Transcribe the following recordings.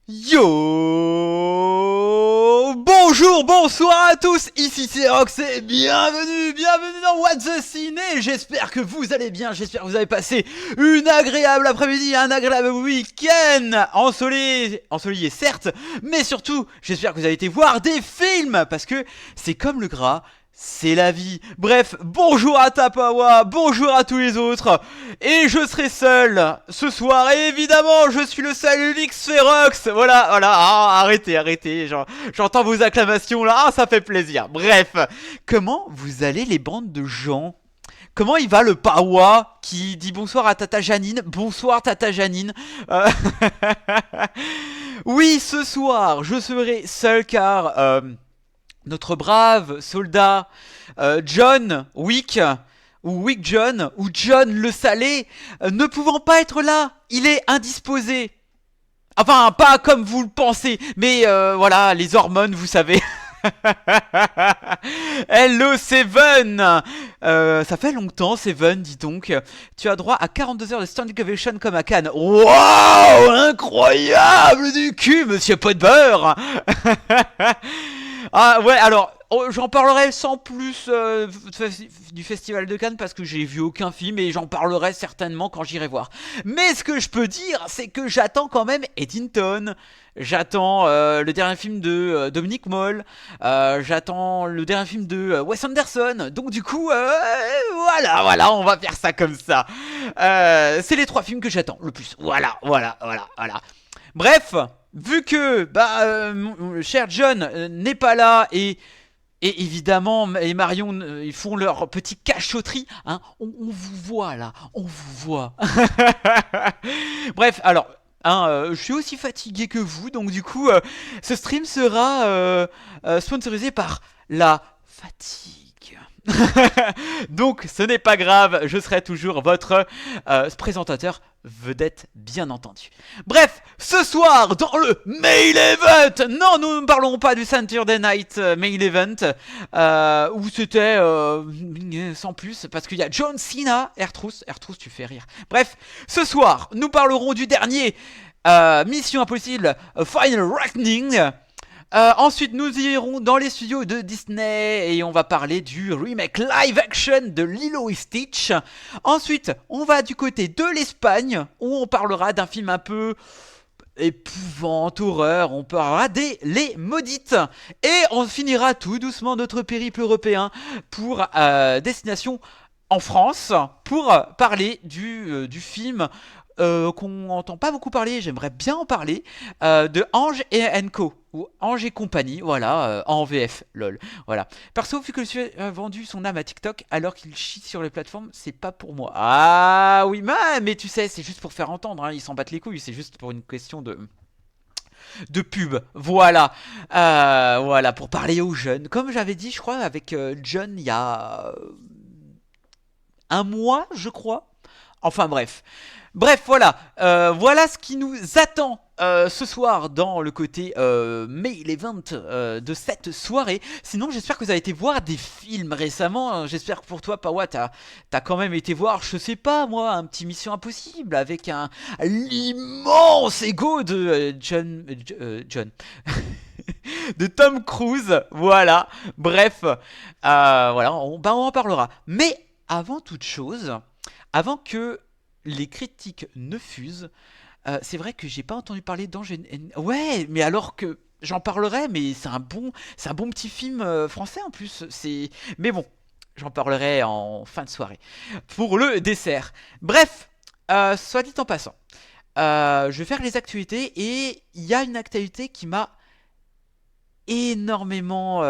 Yo! Bonjour, bonsoir à tous, ici c'est Rox et bienvenue dans What the Ciné. J'espère que vous allez bien, j'espère que vous avez passé une agréable après-midi, un agréable week-end ensoleillé certes, mais surtout j'espère que vous avez été voir des films, parce que c'est comme le gras, c'est la vie. Bref, bonjour à Tapawa, bonjour à tous les autres. Et je serai seul ce soir. Et évidemment, je suis le seul unique Spherox. Voilà. Ah, arrêtez. J'entends vos acclamations là. Ah, ça fait plaisir. Bref, comment vous allez les bandes de gens? Comment il va le Pawa qui dit bonsoir à Tata Janine? Bonsoir Tata Janine. Euh, oui, ce soir, je serai seul car notre brave soldat John Wick ou Wick John ou John le Salé ne pouvant pas être là, il est indisposé. Enfin, pas comme vous le pensez, mais voilà, les hormones, vous savez. Hello Seven. Ça fait longtemps Seven, dis donc. Tu as droit à 42 heures de standing ovation comme à Cannes. Waouh, incroyable du cul, monsieur pot de beurre. Ah ouais, alors j'en parlerai sans plus du Festival de Cannes parce que j'ai vu aucun film et j'en parlerai certainement quand j'irai voir. Mais ce que je peux dire, c'est que j'attends quand même Eddington. J'attends le dernier film de Dominic Moll. J'attends le dernier film de Wes Anderson. Donc du coup, voilà, on va faire ça comme ça. C'est les trois films que j'attends le plus. Voilà. Bref, vu que mon cher John n'est pas là et évidemment, et Marion, ils font leur petit cachotterie. Hein, on vous voit là, on vous voit. Bref, alors, je suis aussi fatigué que vous, donc du coup, ce stream sera sponsorisé par la fatigue. Donc ce n'est pas grave, je serai toujours votre présentateur vedette bien entendu. Bref, ce soir dans le Mail Event, non nous ne parlons pas du Saturday Night Mail Event où c'était sans plus parce qu'il y a John Cena, Ertrous tu fais rire. Bref, ce soir nous parlerons du dernier Mission Impossible Final Reckoning. Ensuite, nous irons dans les studios de Disney et on va parler du remake live action de Lilo et Stitch. Ensuite, on va du côté de l'Espagne où on parlera d'un film un peu épouvante, horreur. On parlera des Les Maudites. Et on finira tout doucement notre périple européen pour destination en France pour parler du film qu'on n'entend pas beaucoup parler, j'aimerais bien en parler, de Ange et Co. Ou Ange et compagnie, voilà, en VF, lol. Voilà. Perso, vu que le sujet a vendu son âme à TikTok alors qu'il chie sur les plateformes, c'est pas pour moi. Ah oui, mais tu sais, c'est juste pour faire entendre, hein, ils s'en battent les couilles, c'est juste pour une question de pub. Voilà, pour parler aux jeunes. Comme j'avais dit, je crois, avec John il y a un mois, je crois. Enfin bref. Voilà. Voilà ce qui nous attend ce soir dans le côté Mail Event de cette soirée. Sinon, j'espère que vous avez été voir des films récemment. J'espère que pour toi, Pawa, t'as quand même été voir, je sais pas moi, un petit Mission Impossible avec l'immense ego de John. De Tom Cruise. Voilà. Bref. Voilà, on en parlera. Mais avant toute chose, avant que les critiques ne fusent, c'est vrai que j'ai pas entendu parler d'Ange. Ouais, mais alors que j'en parlerai, mais c'est un bon petit film français en plus. Mais bon, j'en parlerai en fin de soirée pour le dessert. Bref, soit dit en passant, je vais faire les actualités et il y a une actualité qui m'a énormément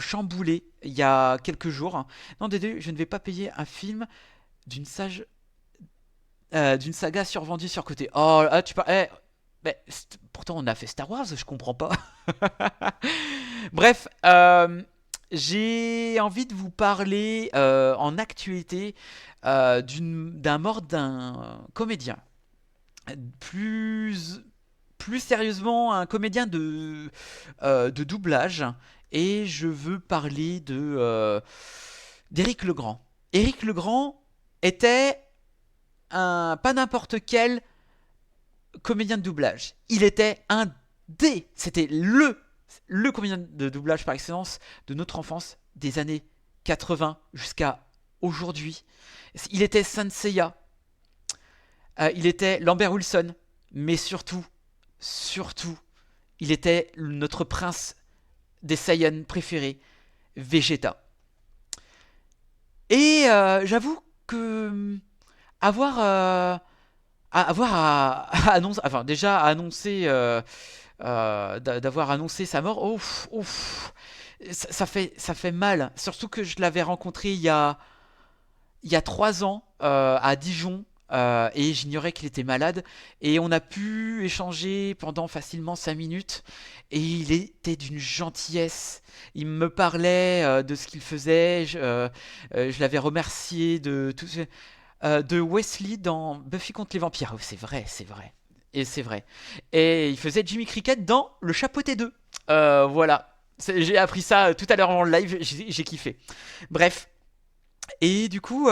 chamboulé il y a quelques jours. Non, Dédé, je ne vais pas payer un film d'une sage d'une saga survendue surcotée. Oh, tu parles. Pourtant, on a fait Star Wars, je comprends pas. Bref, j'ai envie de vous parler en actualité d'un mort d'un comédien. Plus, plus sérieusement, un comédien de doublage. Et je veux parler d'Éric Legrand. Éric Legrand était pas n'importe quel comédien de doublage. Il était c'était le comédien de doublage par excellence de notre enfance, des années 80 jusqu'à aujourd'hui. Il était Senseiya, il était Lambert Wilson, mais surtout, il était notre prince des Saiyans préférés, Vegeta. Et j'avoue que déjà annoncé d'avoir annoncé sa mort, ça fait mal. Surtout que je l'avais rencontré il y a 3 ans à Dijon. Et j'ignorais qu'il était malade. Et on a pu échanger pendant facilement 5 minutes. Et il était d'une gentillesse. Il me parlait de ce qu'il faisait. Je l'avais remercié de Wesley dans Buffy contre les vampires. Oh, c'est vrai, c'est vrai. Et c'est vrai. Et il faisait Jimmy Cricket dans Le Chapeauté 2. Voilà. J'ai appris ça tout à l'heure en live. J'ai kiffé. Bref. Et du coup,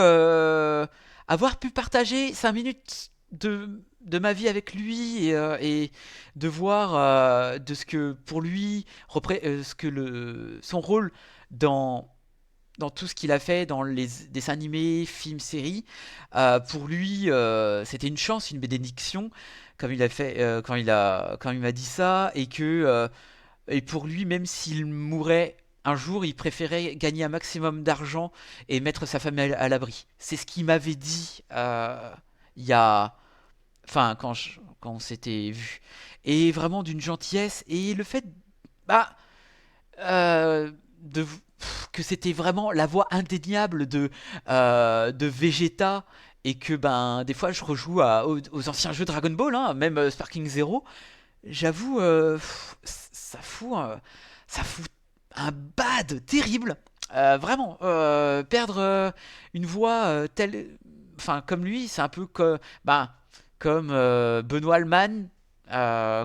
avoir pu partager 5 minutes de ma vie avec lui et de voir de ce que pour lui, ce que son rôle dans, dans tout ce qu'il a fait dans les dessins animés, films, séries, pour lui, c'était une chance, une bénédiction, comme il a fait quand il m'a dit ça, et pour lui, même s'il mourait un jour, il préférait gagner un maximum d'argent et mettre sa famille à l'abri. C'est ce qu'il m'avait dit il y a, enfin, quand on s'était vu, et vraiment d'une gentillesse et le fait, bah, de que c'était vraiment la voix indéniable de Vegeta et que ben des fois je rejoue aux anciens jeux Dragon Ball, hein, même Sparking Zero. J'avoue, ça fout un bad terrible. Vraiment, perdre une voix telle, enfin comme lui, c'est un peu comme Benoît Alman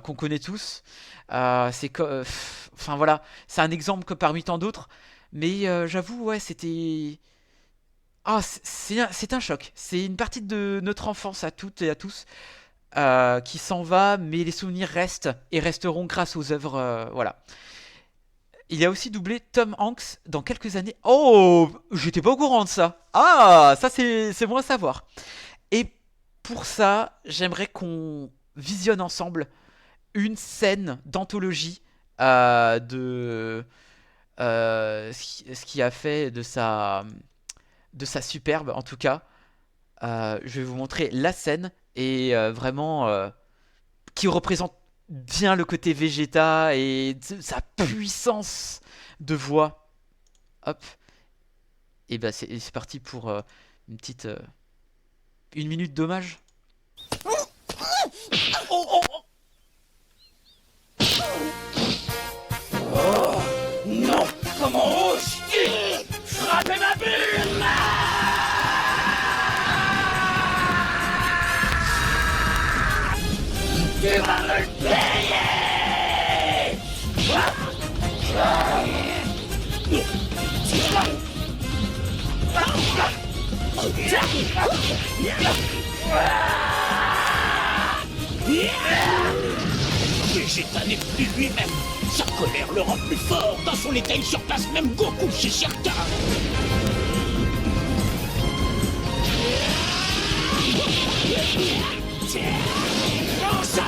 qu'on connaît tous. Enfin voilà, c'est un exemple que parmi tant d'autres. Mais j'avoue, ouais, c'était. Ah, c'est un choc. C'est une partie de notre enfance à toutes et à tous qui s'en va, mais les souvenirs restent et resteront grâce aux œuvres. Voilà. Il a aussi doublé Tom Hanks dans quelques années. Oh, j'étais pas au courant de ça. Ah, ça c'est bon à savoir. Et pour ça, j'aimerais qu'on visionne ensemble une scène d'anthologie de ce qui a fait de sa superbe, en tout cas. Je vais vous montrer la scène et vraiment qui représente bien le côté Vegeta et sa puissance de voix. Hop. Et bah c'est parti pour une petite 1 minute d'hommage. Non! Comment oses-tu frapper ma bulle? Tu vas me le payer! Vegeta n'est plus lui-même. Sa colère le rend plus fort. Dans son état, il surpasse même Goku chez certains. Prends ça!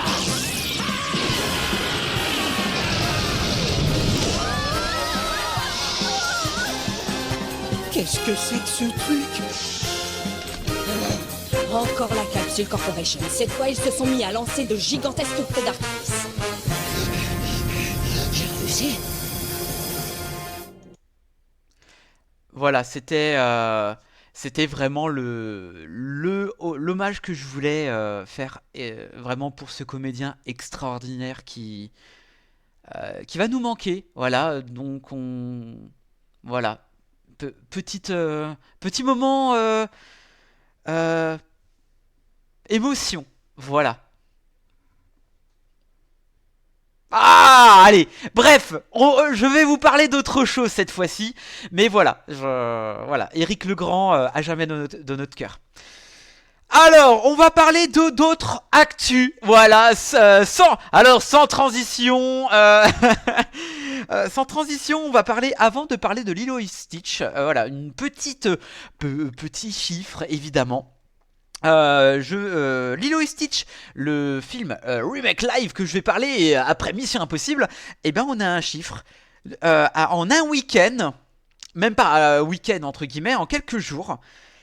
Qu'est-ce que c'est que ce truc? Encore la Capsule Corporation. Cette fois, ils se sont mis à lancer de gigantesques feux d'artifice. J'ai réussi. Voilà, c'était vraiment l'hommage que je voulais faire vraiment pour ce comédien extraordinaire qui va nous manquer. Voilà, donc voilà, petit moment euh, émotion. Voilà. Ah, allez. Bref, je vais vous parler d'autre chose cette fois-ci. Mais voilà, voilà. Éric Legrand à jamais dans notre cœur. Alors, on va parler de d'autres actus. Voilà, sans transition. Sans transition, on va parler avant de parler de Lilo et Stitch. Voilà, une petit chiffre évidemment. Lilo et Stitch, le film remake live que je vais parler après Mission Impossible. Eh ben, on a un chiffre en un week-end, même pas week-end entre guillemets, en quelques jours.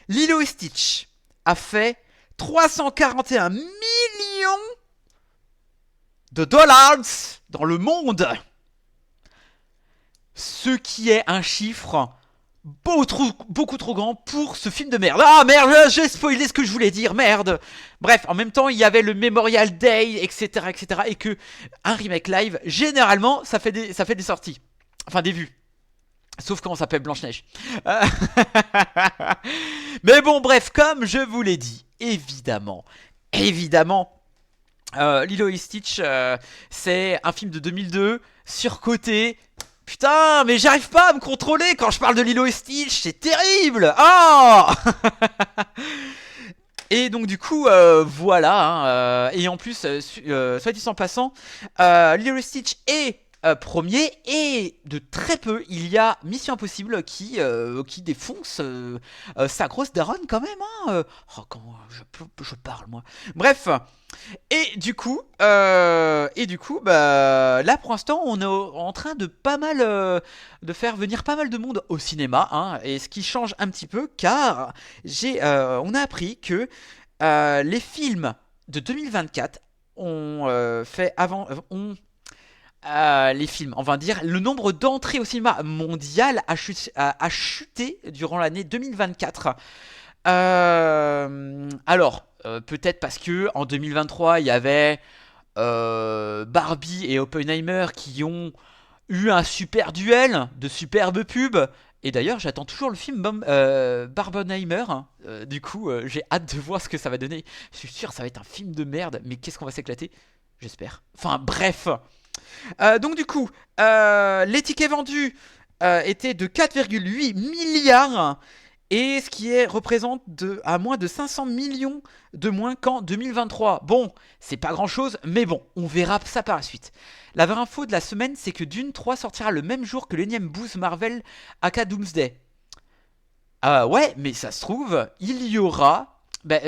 Lilo et Stitch a fait 341 millions de dollars dans le monde. Ce qui est un chiffre beaucoup trop grand pour ce film de merde. Ah merde, j'ai spoilé ce que je voulais dire, merde. Bref, en même temps, il y avait le Memorial Day, etc., etc., et que un remake live, généralement, ça fait des sorties. Enfin, des vues. Sauf quand on s'appelle Blanche-Neige. Mais bon, bref, comme je vous l'ai dit, évidemment, Lilo et Stitch, c'est un film de 2002, surcoté. Putain, mais j'arrive pas à me contrôler quand je parle de Lilo et Stitch, c'est terrible. Oh. Et donc du coup, voilà, hein, et en plus, soit dit en passant, Lilo et Stitch est premier, et de très peu, il y a Mission Impossible qui défonce sa grosse daronne quand même. Hein, oh, quand je parle moi. Bref. Et du coup, bah, là pour l'instant, on est en train de de faire venir pas mal de monde au cinéma, hein, et ce qui change un petit peu, car on a appris que les films de 2024 les films, on va dire, le nombre d'entrées au cinéma mondial a chuté durant l'année 2024. Alors, peut-être parce que en 2023, il y avait Barbie et Oppenheimer qui ont eu un super duel de superbes pubs. Et d'ailleurs, j'attends toujours le film Barbenheimer. Du coup, j'ai hâte de voir ce que ça va donner. Je suis sûr que ça va être un film de merde, mais qu'est-ce qu'on va s'éclater? J'espère. Enfin, bref. Donc du coup, les tickets vendus étaient de 4,8 milliards, et ce qui représente à moins de 500 millions de moins qu'en 2023. Bon, c'est pas grand chose, mais bon, on verra ça par la suite. La vraie info de la semaine, c'est que Dune 3 sortira le même jour que l'énième boost Marvel aka Doomsday. Ouais, mais ça se trouve, il y aura...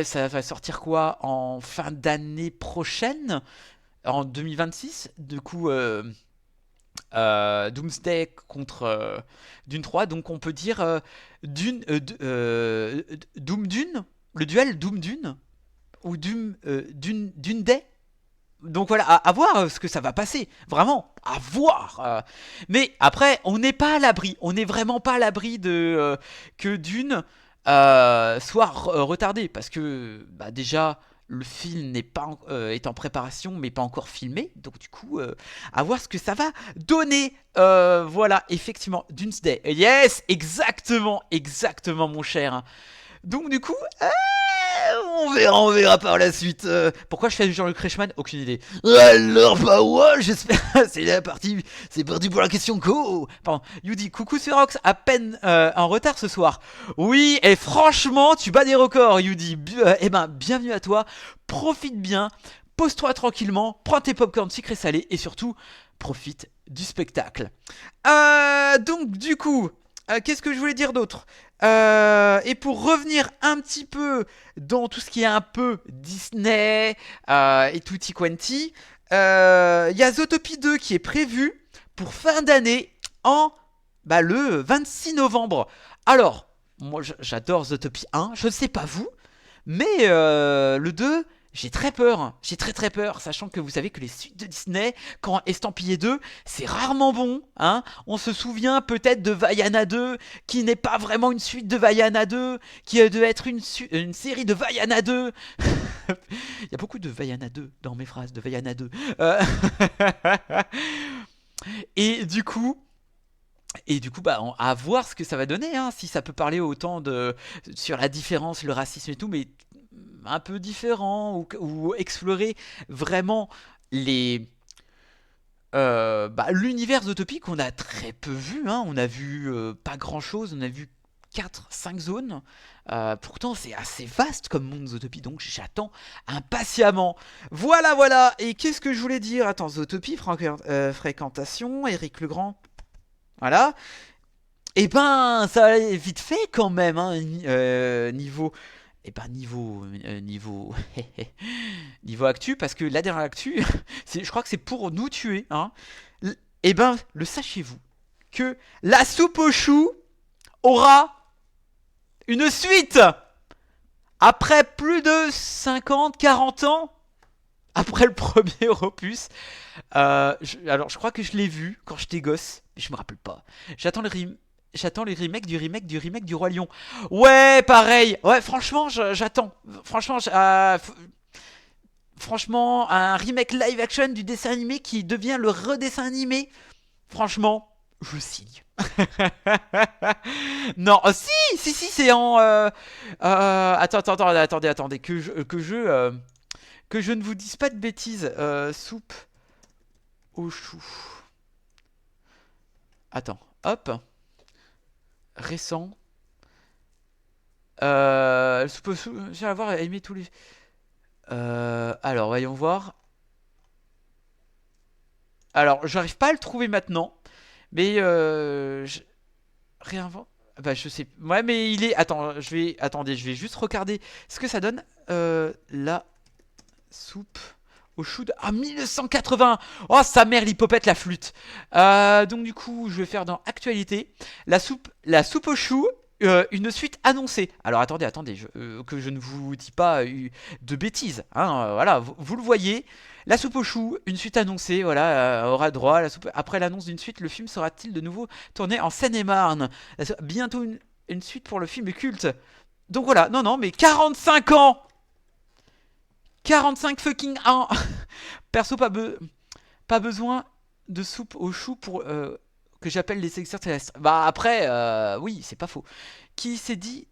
ça va sortir quoi en fin d'année prochaine, en 2026, du coup, Doomsday contre Dune 3, donc on peut dire Doom Dune, le duel Doom Dune, ou Dune Day. Donc voilà, à voir ce que ça va passer, vraiment, à voir. Mais après, on n'est pas à l'abri, on n'est vraiment pas à l'abri de que Dune soit retardé, parce que bah, déjà le film est en préparation mais pas encore filmé, donc du coup à voir ce que ça va donner. Voilà, effectivement, Doomsday, yes, exactement mon cher. Donc du coup, on verra par la suite. Pourquoi je fais du Jean-Luc Reichmann? Aucune idée. Alors bah ouais, j'espère. C'est parti pour la question co. Pardon. Youdi, coucou c'est Rox, à peine en retard ce soir. Oui, et franchement, tu bats des records, Youdi. Eh ben, bienvenue à toi. Profite bien, pose-toi tranquillement, prends tes popcorn sucrés salés et surtout profite du spectacle. Donc du coup, qu'est-ce que je voulais dire d'autre? Et pour revenir un petit peu dans tout ce qui est un peu Disney et tutti quanti, il y a Zootopie 2 qui est prévu pour fin d'année le 26 novembre. Alors, moi j'adore Zootopie 1, je ne sais pas vous, mais le 2... j'ai très peur, j'ai très peur, sachant que vous savez que les suites de Disney, quand Estampillé 2, c'est rarement bon, hein. On se souvient peut-être de Vaiana 2, qui n'est pas vraiment une suite de Vaiana 2, qui devait être une série de Vaiana 2. Il y a beaucoup de Vaiana 2 dans mes phrases, de Vaiana 2. Et du coup, bah, à voir ce que ça va donner, hein, si ça peut parler autant sur la différence, le racisme et tout, mais un peu différent, ou explorer vraiment l'univers d'Utopie qu'on a très peu vu, hein. On a vu pas grand chose, on a vu 4-5 zones. Pourtant, c'est assez vaste comme monde Zootopie, donc j'attends impatiemment. Voilà. Et qu'est-ce que je voulais dire? Attends, Zootopie, fréquentation, Éric Legrand. Voilà. Et ben, ça allait vite fait quand même, hein, niveau... Et ben niveau actu, parce que la dernière actu, je crois que c'est pour nous tuer, hein. Et ben, le sachiez-vous que la soupe aux choux aura une suite après plus de 50-40 ans après le premier opus. Alors, je crois que je l'ai vu quand j'étais gosse, mais je me rappelle pas. J'attends les remakes du Roi Lion. Ouais, pareil. Ouais, franchement, j'attends. Franchement, un remake live action du dessin animé qui devient le redessin animé. Franchement, je signe. Non, si, c'est en... attendez, que je ne vous dise pas de bêtises. Soupe aux choux. Attends, hop. Récent. Soupe aux choux, j'ai à voir aimé tous les... alors, voyons voir. Alors, j'arrive pas à le trouver maintenant. Mais réinvente. Bah, je sais. Ouais, mais il est. Attends, attendez, je vais juste regarder ce que ça donne. La soupe aux choux de... Ah, 1980. Oh, sa mère, l'hypopète, la flûte. Donc, du coup, je vais faire dans Actualité. La soupe aux choux. Une suite annoncée. Alors attendez, que je ne vous dis pas de bêtises. Hein, voilà, vous le voyez. La soupe aux choux, une suite annoncée, voilà, aura droit à la soupe. Après l'annonce d'une suite, le film sera-t-il de nouveau tourné en Seine-et-Marne? Bientôt une suite pour le film culte. Donc voilà, non, mais 45 ans 45 fucking ans. Perso, pas besoin de soupe aux choux pour... que j'appelle les extraterrestres. Bah après, oui, c'est pas faux. Qui s'est dit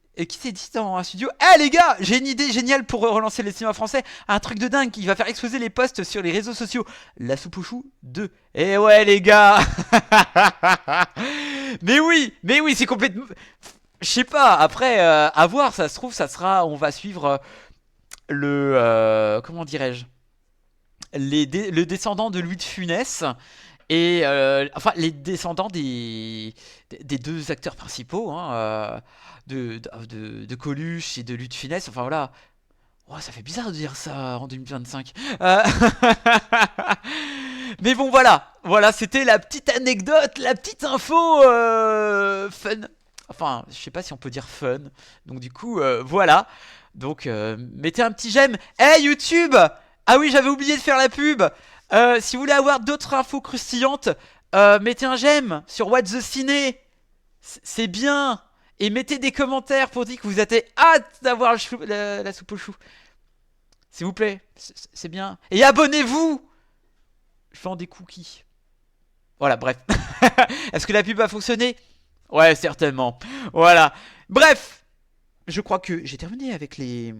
dans un studio, les gars, j'ai une idée géniale pour relancer les cinémas français, un truc de dingue qui va faire exploser les posts sur les réseaux sociaux. La soupe aux choux 2. Eh ouais les gars. Mais oui, c'est complètement... Je sais pas, après, à voir, ça se trouve, on va suivre comment dirais-je, le descendant de Louis de Funès. Et enfin, les descendants des deux acteurs principaux, hein, de Coluche et de Louis de Funès. Enfin voilà. Oh, ça fait bizarre de dire ça en 2025. Mais bon, voilà, c'était la petite anecdote, la petite info fun. Enfin, je sais pas si on peut dire fun. Donc du coup, voilà. Donc, mettez un petit j'aime. Hey YouTube! Ah oui, j'avais oublié de faire la pub. Si vous voulez avoir d'autres infos croustillantes, mettez un j'aime sur What the Ciné. C'est bien. Et mettez des commentaires pour dire que vous avez hâte d'avoir la soupe aux choux. S'il vous plaît, c'est bien. Et abonnez-vous. Je vends des cookies. Voilà, bref. Est-ce que la pub a fonctionné? Ouais, certainement. Voilà. Bref. Je crois que j'ai terminé avec les...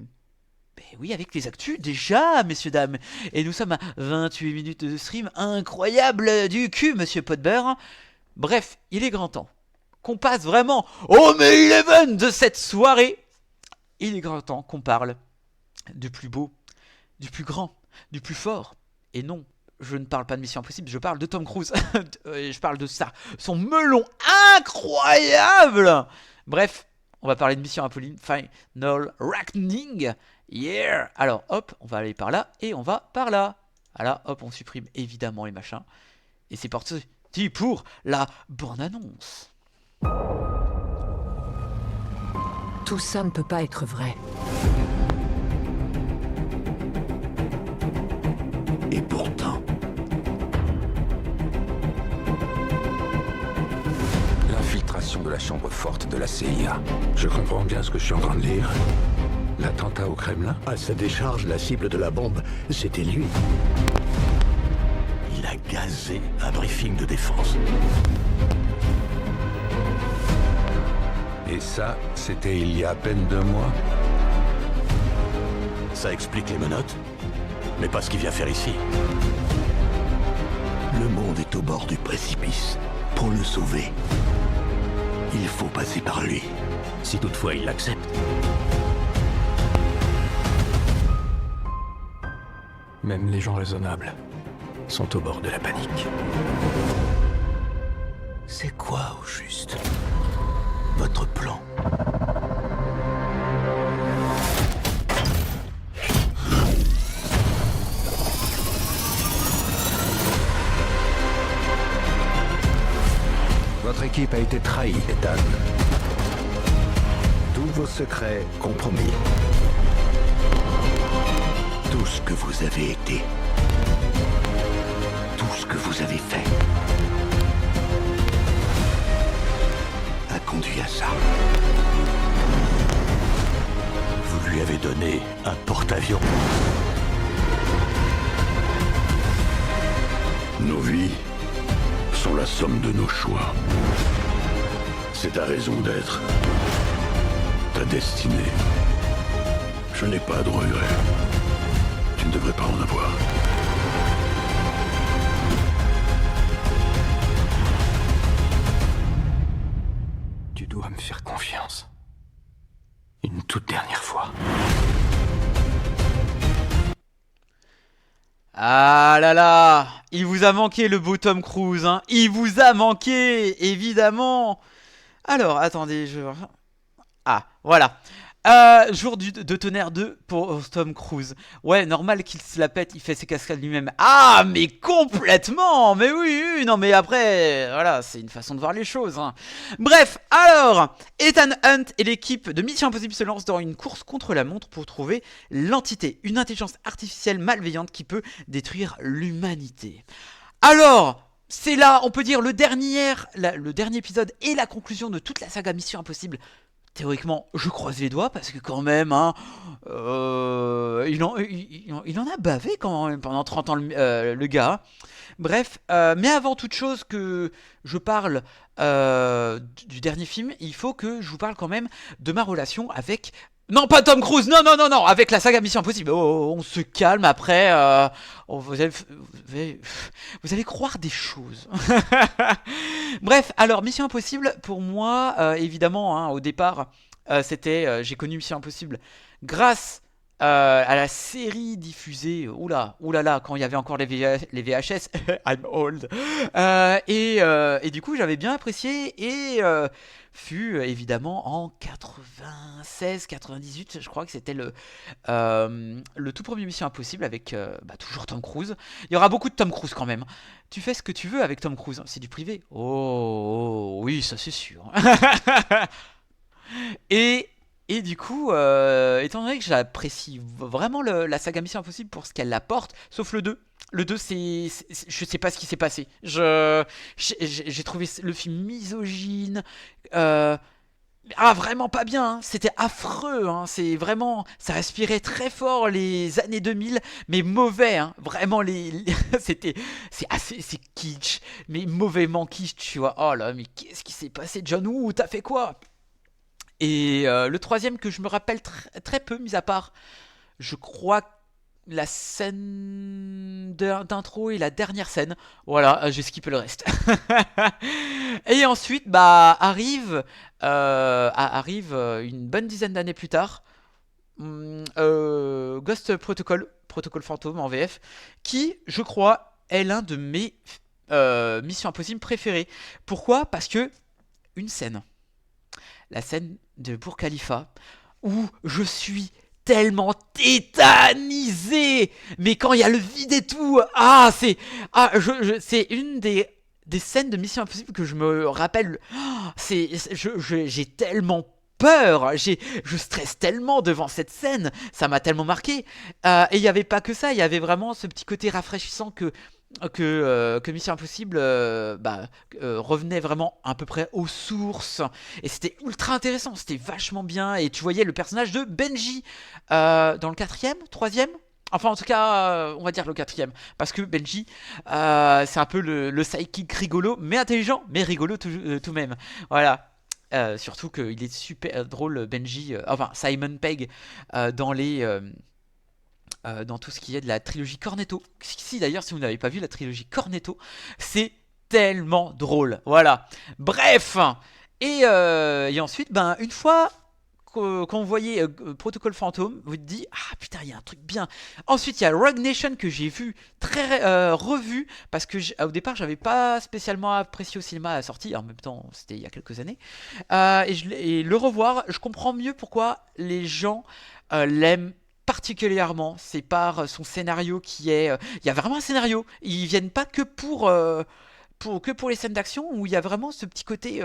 oui, avec les actus déjà, messieurs, dames. Et nous sommes à 28 minutes de stream. Incroyable du cul, monsieur Podbear. Bref, il est grand temps qu'on passe vraiment au main event de cette soirée. Il est grand temps qu'on parle du plus beau, du plus grand, du plus fort. Et non, je ne parle pas de Mission Impossible, je parle de Tom Cruise. Je parle de ça. Son melon incroyable. Bref, on va parler de Mission Impossible Final Reckoning. Yeah. Alors hop, on va aller par là et on va par là. Voilà, hop, on supprime évidemment les machins. Et c'est parti pour la bande-annonce. Tout ça ne peut pas être vrai. Et pourtant... L'infiltration de la chambre forte de la CIA. Je comprends bien ce que je suis en train de lire. L'attentat au Kremlin? À sa décharge, la cible de la bombe, c'était lui. Il a gazé un briefing de défense. Et ça, c'était il y a à peine 2 mois? Ça explique les menottes, mais pas ce qu'il vient faire ici. Le monde est au bord du précipice. Pour le sauver, il faut passer par lui. Si toutefois il l'accepte. Même les gens raisonnables sont au bord de la panique. C'est quoi au juste votre plan? Votre équipe a été trahie, Ethan. Tous vos secrets compromis. Tout ce que vous avez été, tout ce que vous avez fait, a conduit à ça. Vous lui avez donné un porte-avions. Nos vies sont la somme de nos choix. C'est ta raison d'être, ta destinée. Je n'ai pas de regrets. Tu ne devrais pas en avoir. Tu dois me faire confiance. Une toute dernière fois. Ah là là, il vous a manqué le beau Tom Cruise, hein. Il vous a manqué, évidemment. Alors, attendez, Ah, voilà. Jour de tonnerre 2 pour Tom Cruise. Ouais, normal qu'il se la pète, il fait ses cascades lui-même. Ah, mais complètement. Mais oui, oui, non mais après, voilà, c'est une façon de voir les choses, hein. Bref, alors, Ethan Hunt et l'équipe de Mission Impossible se lancent dans une course contre la montre pour trouver l'entité, une intelligence artificielle malveillante qui peut détruire l'humanité. Alors, c'est là, on peut dire, le dernier épisode et la conclusion de toute la saga Mission Impossible. Théoriquement, je croise les doigts parce que quand même, hein, il en a bavé quand même pendant 30 ans le gars. Bref, mais avant toute chose que je parle du dernier film, il faut que je vous parle quand même de ma relation avec... Non, pas Tom Cruise, non, non, non, non, avec la saga Mission Impossible. Oh, on se calme après, vous allez croire des choses. Bref, alors Mission Impossible, pour moi, évidemment, hein, au départ, j'ai connu Mission Impossible grâce à la série diffusée, oulala, quand il y avait encore les VHS, I'm old, et du coup j'avais bien apprécié, et fut évidemment en 96-98, je crois que c'était le tout premier Mission Impossible avec toujours Tom Cruise. Il y aura beaucoup de Tom Cruise quand même. Tu fais ce que tu veux avec Tom Cruise, c'est du privé. Oh oui, ça c'est sûr. Et du coup, étant donné que j'apprécie vraiment la saga Mission Impossible pour ce qu'elle apporte, sauf le 2. Le 2, je sais pas ce qui s'est passé. J'ai trouvé le film misogyne. Vraiment pas bien, hein. C'était affreux, hein. C'est vraiment, ça respirait très fort les années 2000, mais mauvais, hein. Vraiment c'est kitsch, mais mauvaisement kitsch, tu vois. Oh là, mais qu'est-ce qui s'est passé, John Woo, t'as fait quoi? Et le troisième que je me rappelle très peu, mis à part, je crois, la scène d'intro et la dernière scène. Voilà, j'ai skippé le reste. Et ensuite, arrive une bonne dizaine d'années plus tard, Ghost Protocol Fantôme en VF, qui, je crois, est l'un de mes Missions Impossibles préférées. Pourquoi? Parce que la scène de Burj Khalifa, où je suis tellement tétanisé, mais quand il y a le vide et tout, c'est une des scènes de Mission Impossible que je me rappelle. J'ai tellement peur, je stresse tellement devant cette scène, ça m'a tellement marqué. Et il n'y avait pas que ça, il y avait vraiment ce petit côté rafraîchissant que Mission Impossible revenait vraiment à peu près aux sources, et c'était ultra intéressant, c'était vachement bien, et tu voyais le personnage de Benji dans le troisième, enfin en tout cas on va dire le quatrième, parce que Benji c'est un peu le sidekick rigolo mais intelligent, mais rigolo tout de même, voilà. Surtout qu'il est super drôle, Benji, Simon Pegg, dans tout ce qui est de la trilogie Cornetto. Si d'ailleurs, si vous n'avez pas vu la trilogie Cornetto, c'est tellement drôle. Voilà. Bref. Et ensuite, ben, une fois quand vous voyez Protocol Phantom, vous te dites ah putain, il y a un truc bien. Ensuite, il y a Rogue Nation que j'ai vu revu parce que au départ, j'avais pas spécialement apprécié au cinéma à la sortie. En même temps, c'était il y a quelques années. Et le revoir, je comprends mieux pourquoi les gens l'aiment particulièrement. C'est par son scénario qui est. Il y a vraiment un scénario. Ils viennent pas que pour les scènes d'action où il y a vraiment ce petit côté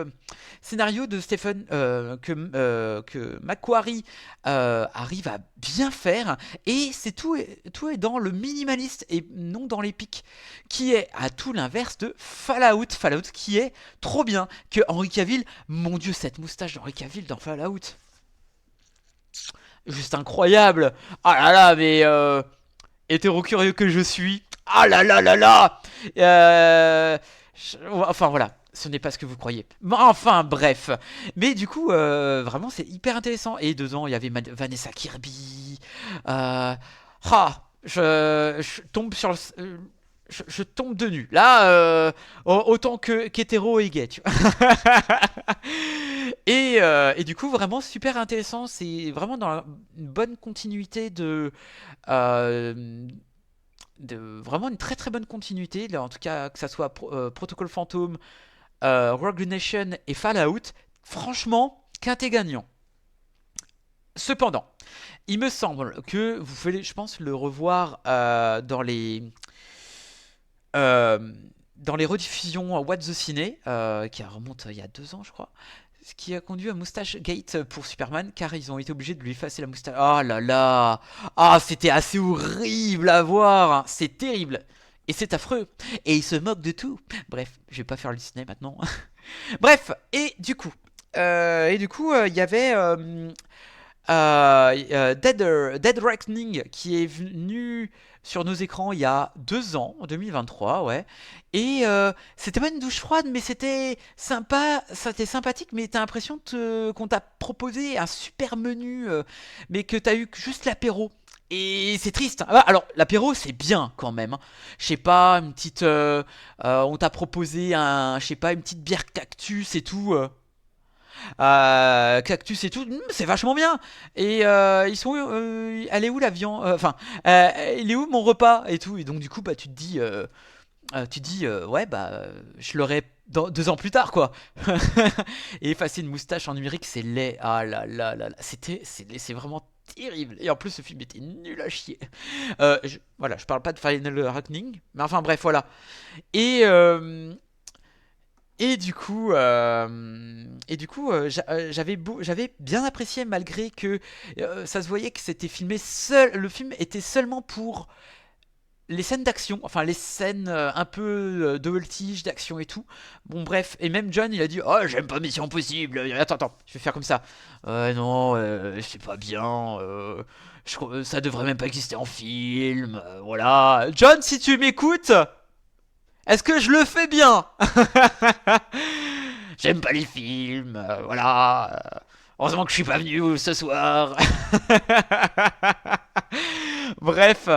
scénario de Stephen que Macquarie arrive à bien faire, et c'est tout est dans le minimaliste et non dans l'épique, qui est à tout l'inverse de Fallout qui est trop bien, que Henry Cavill, mon dieu, cette moustache d'Henry Cavill dans Fallout, juste incroyable. Ah là là, mais hétéro-curieux que je suis, ah là là là là, enfin voilà, ce n'est pas ce que vous croyez. Enfin bref. Mais du coup, vraiment c'est hyper intéressant. Et dedans, il y avait Vanessa Kirby. Je tombe sur je tombe de nu. Là, autant qu'hétéro et gay, tu vois. Et du coup, vraiment super intéressant. C'est vraiment dans une bonne continuité vraiment une très très bonne continuité, en tout cas que ça soit Protocol Phantom, Rogue Nation et Fallout. Franchement, quintet gagnant. Cependant, il me semble que vous pouvez, je pense, le revoir dans les rediffusions What the Ciné, qui remonte il y a 2 ans, je crois. Ce qui a conduit à Moustache Gate pour Superman, car ils ont été obligés de lui effacer la moustache. Oh là là. Ah, c'était assez horrible à voir, hein. C'est terrible. Et c'est affreux. Et ils se moquent de tout. Bref, je vais pas faire le Disney maintenant. Bref, et du coup, il y avait Dead Reckoning qui est venu sur nos écrans il y a 2 ans, en 2023, ouais. Et c'était pas une douche froide, mais c'était sympa, c'était sympathique, mais t'as l'impression qu'on t'a proposé un super menu, mais que t'as eu juste l'apéro. Et c'est triste. Alors, l'apéro, c'est bien quand même, hein. Je sais pas, une petite. On t'a proposé je sais pas, une petite bière cactus et tout. Cactus et tout, c'est vachement bien. Et ils sont, elle est où la viande, enfin, il est où mon repas et tout. Et donc du coup, bah tu te dis, ouais, bah je l'aurai 2 ans plus tard, quoi. Et effacer une moustache en numérique, c'est laid. Ah là là là là, c'est vraiment terrible. Et en plus, ce film était nul à chier. Voilà, je parle pas de Final Reckoning, mais enfin bref, voilà. Et j'avais bien apprécié, malgré que ça se voyait que c'était filmé seul. Le film était seulement pour les scènes d'action, enfin les scènes un peu de voltige, d'action et tout. Bon bref, et même John il a dit oh j'aime pas Mission Impossible. Attends, je vais faire comme ça. Non, c'est pas bien. Ça devrait même pas exister en film. Voilà. John, si tu m'écoutes, est-ce que je le fais bien? J'aime pas les films, voilà. Heureusement que je suis pas venu ce soir. Bref.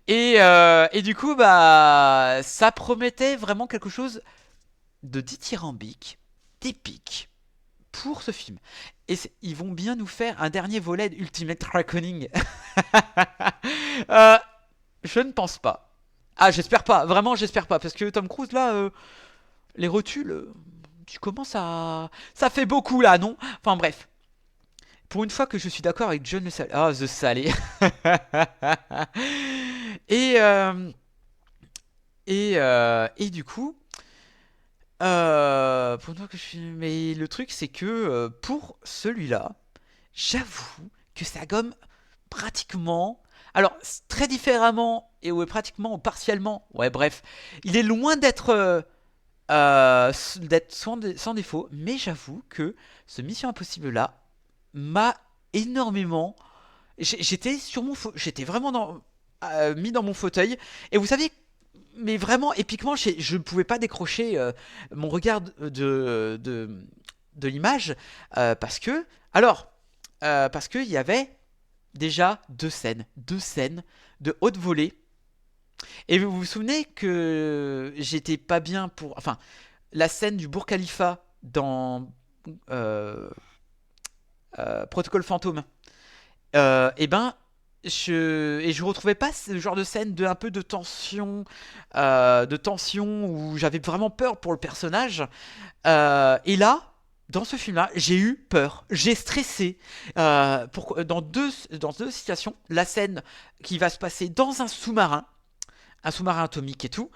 Et du coup, bah, ça promettait vraiment quelque chose de dithyrambique, d'épique pour ce film. Et ils vont bien nous faire un dernier volet d'Ultimate Reckoning. Je ne pense pas. Ah, j'espère pas, vraiment j'espère pas, parce que Tom Cruise là, les rotules, tu commences à... Ça fait beaucoup là, non? Enfin bref. Pour une fois que je suis d'accord avec John le Salé. Ah, The Salé. et, et du coup, pour une fois que je suis... Mais le truc c'est que pour celui-là, j'avoue que ça gomme pratiquement... Alors, très différemment, et ouais, pratiquement ou partiellement, ouais, bref, il est loin d'être sans défaut, mais j'avoue que ce Mission Impossible là m'a énormément. J'étais vraiment mis dans mon fauteuil, et vous savez, mais vraiment épiquement, je ne pouvais pas décrocher mon regard de l'image, parce que, parce qu'il y avait déjà 2 scènes de haute volée. Et vous vous souvenez que j'étais pas bien pour... Enfin, la scène du Burj Khalifa dans Protocole Fantôme. Et ben, je retrouvais pas ce genre de scène de un peu de tension où j'avais vraiment peur pour le personnage. Et là, dans ce film-là, j'ai eu peur, j'ai stressé. Dans deux situations, la scène qui va se passer dans un sous-marin atomique et tout,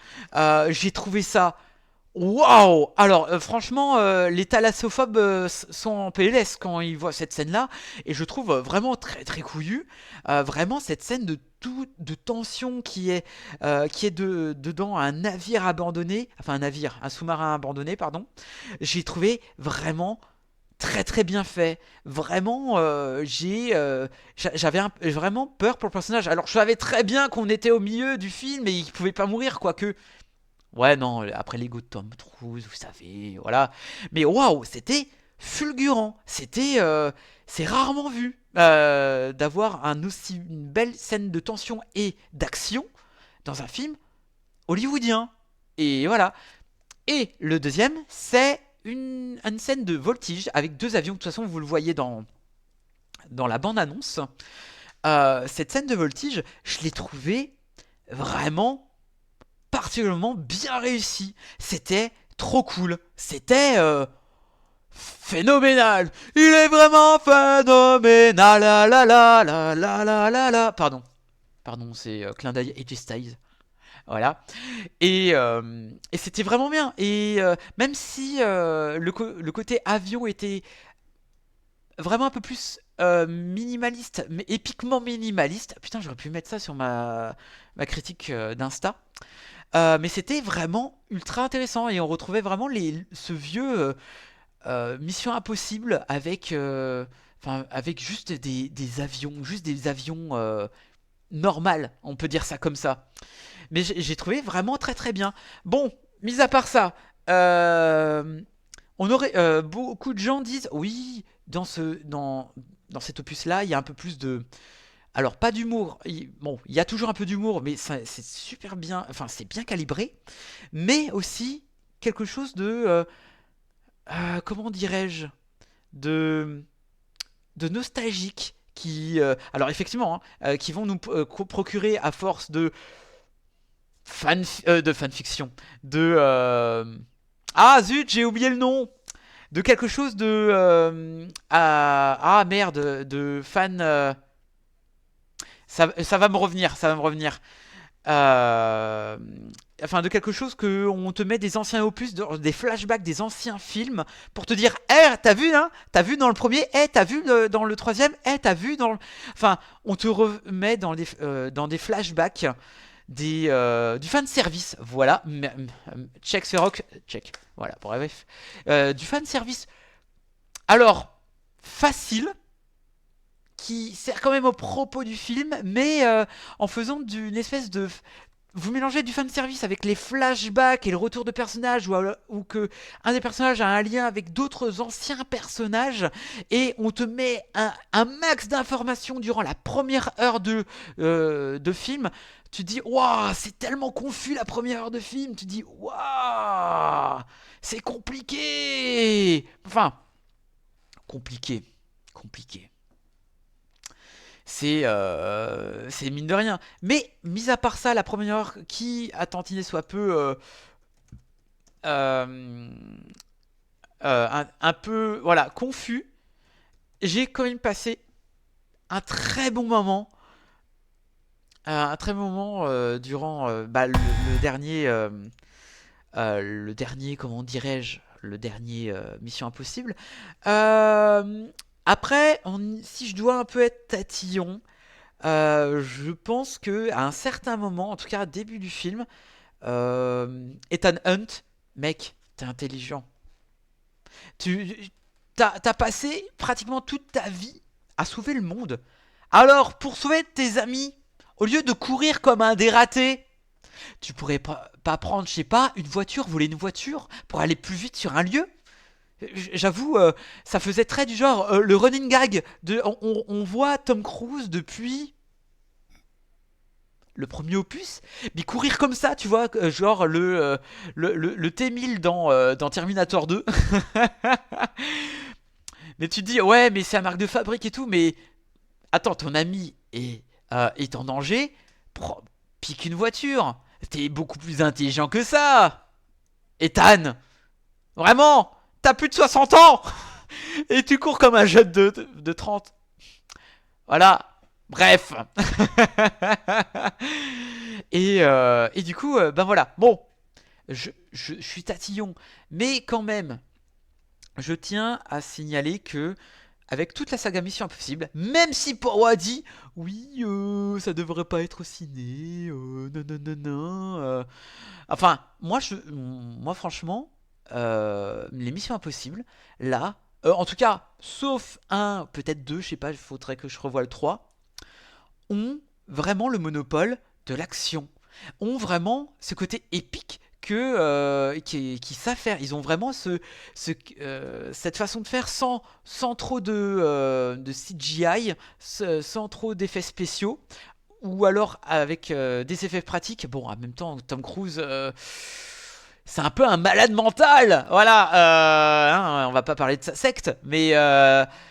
j'ai trouvé ça. Waouh! Alors, franchement, les thalassophobes sont en PLS quand ils voient cette scène-là, et je trouve vraiment très très couillu. Vraiment, cette scène de tension qui est dedans un navire abandonné, enfin un sous-marin abandonné, pardon. J'ai trouvé vraiment très très bien fait. Vraiment, j'avais vraiment peur pour le personnage. Alors, je savais très bien qu'on était au milieu du film et qu'il pouvait pas mourir, quoique. Ouais, non, après l'ego de Tom Cruise, vous savez, voilà. Mais waouh, c'était fulgurant. C'est rarement vu d'avoir une belle scène de tension et d'action dans un film hollywoodien. Et voilà. Et le deuxième, c'est une scène de voltige avec deux avions. De toute façon, vous le voyez dans la bande-annonce. Cette scène de voltige, je l'ai trouvée vraiment particulièrement bien réussi. C'était trop cool. C'était phénoménal. Il est vraiment phénoménal. La la la la la la la la. Pardon, c'est clin d'œil AJ Styles. Voilà. Et c'était vraiment bien. Et même si le côté avion était vraiment un peu plus minimaliste, mais épiquement minimaliste. Putain, j'aurais pu mettre ça sur ma critique d'Insta. Mais c'était vraiment ultra intéressant et on retrouvait vraiment ce vieux Mission Impossible avec juste des avions normales, on peut dire ça comme ça. Mais j'ai trouvé vraiment très très bien. Bon, mis à part ça, on aurait beaucoup de gens disent oui, dans cet opus-là, il y a un peu plus de. Alors, pas d'humour. Bon, il y a toujours un peu d'humour, mais c'est super bien. Enfin, c'est bien calibré. Mais aussi quelque chose de. Comment dirais-je? De nostalgique. Alors, effectivement, qui vont nous procurer à force de fanfiction. Ah zut, j'ai oublié le nom! De quelque chose de. Merde, de fan. Ça va me revenir, ça va me revenir. Enfin, de quelque chose que on te met des anciens opus, des flashbacks des anciens films pour te dire, t'as vu, hein? T'as vu dans le premier, t'as vu dans le troisième, t'as vu dans le. Enfin, on te remet dans des flashbacks du fan service. Voilà. Check Rock, check. Voilà, bref. Du fan service. Alors, facile. Qui sert quand même au propos du film, mais en faisant d'une espèce de. Vous mélangez du fanservice avec les flashbacks et le retour de personnages, ou que un des personnages a un lien avec d'autres anciens personnages, et on te met un max d'informations durant la première heure de film. Tu te dis, waouh, c'est tellement confus la première heure de film. Tu te dis, waouh, c'est compliqué. Enfin, compliqué. C'est mine de rien. Mais, mis à part ça, la première heure qui, à tantiner soit peu, un peu, voilà, confus, j'ai quand même passé un très bon moment. Durant le dernier, comment dirais-je, le dernier Mission Impossible. Après, si je dois un peu être tatillon, je pense que à un certain moment, en tout cas au début du film, Ethan Hunt, mec, t'es intelligent. T'as passé pratiquement toute ta vie à sauver le monde. Alors, pour sauver tes amis, au lieu de courir comme un dératé, tu pourrais pas prendre, je sais pas, voler une voiture pour aller plus vite sur un lieu? J'avoue, ça faisait très du genre le running gag on voit Tom Cruise depuis le premier opus, mais courir comme ça, tu vois, genre le T-1000 dans Terminator 2. Mais tu te dis, ouais, mais c'est la marque de fabrique et tout, mais attends, ton ami est en danger, pique une voiture. T'es beaucoup plus intelligent que ça, Ethan. Vraiment, t'as plus de 60 ans et tu cours comme un jeune de 30. Voilà, bref. Et du coup, ben voilà. Bon, je suis tatillon, mais quand même, je tiens à signaler que avec toute la saga Mission Impossible, même si Poirot a dit oui, ça devrait pas être au ciné, non, non, non, non. Enfin, moi franchement, les Missions Impossibles, là, en tout cas, sauf un, peut-être deux, je sais pas, il faudrait que je revoie le 3, ont vraiment le monopole de l'action, ont vraiment ce côté épique qui savent faire. Ils ont vraiment cette façon de faire sans trop de CGI, sans trop d'effets spéciaux, ou alors avec des effets pratiques. Bon, en même temps, Tom Cruise, c'est un peu un malade mental. Voilà, on va pas parler de sa secte, mais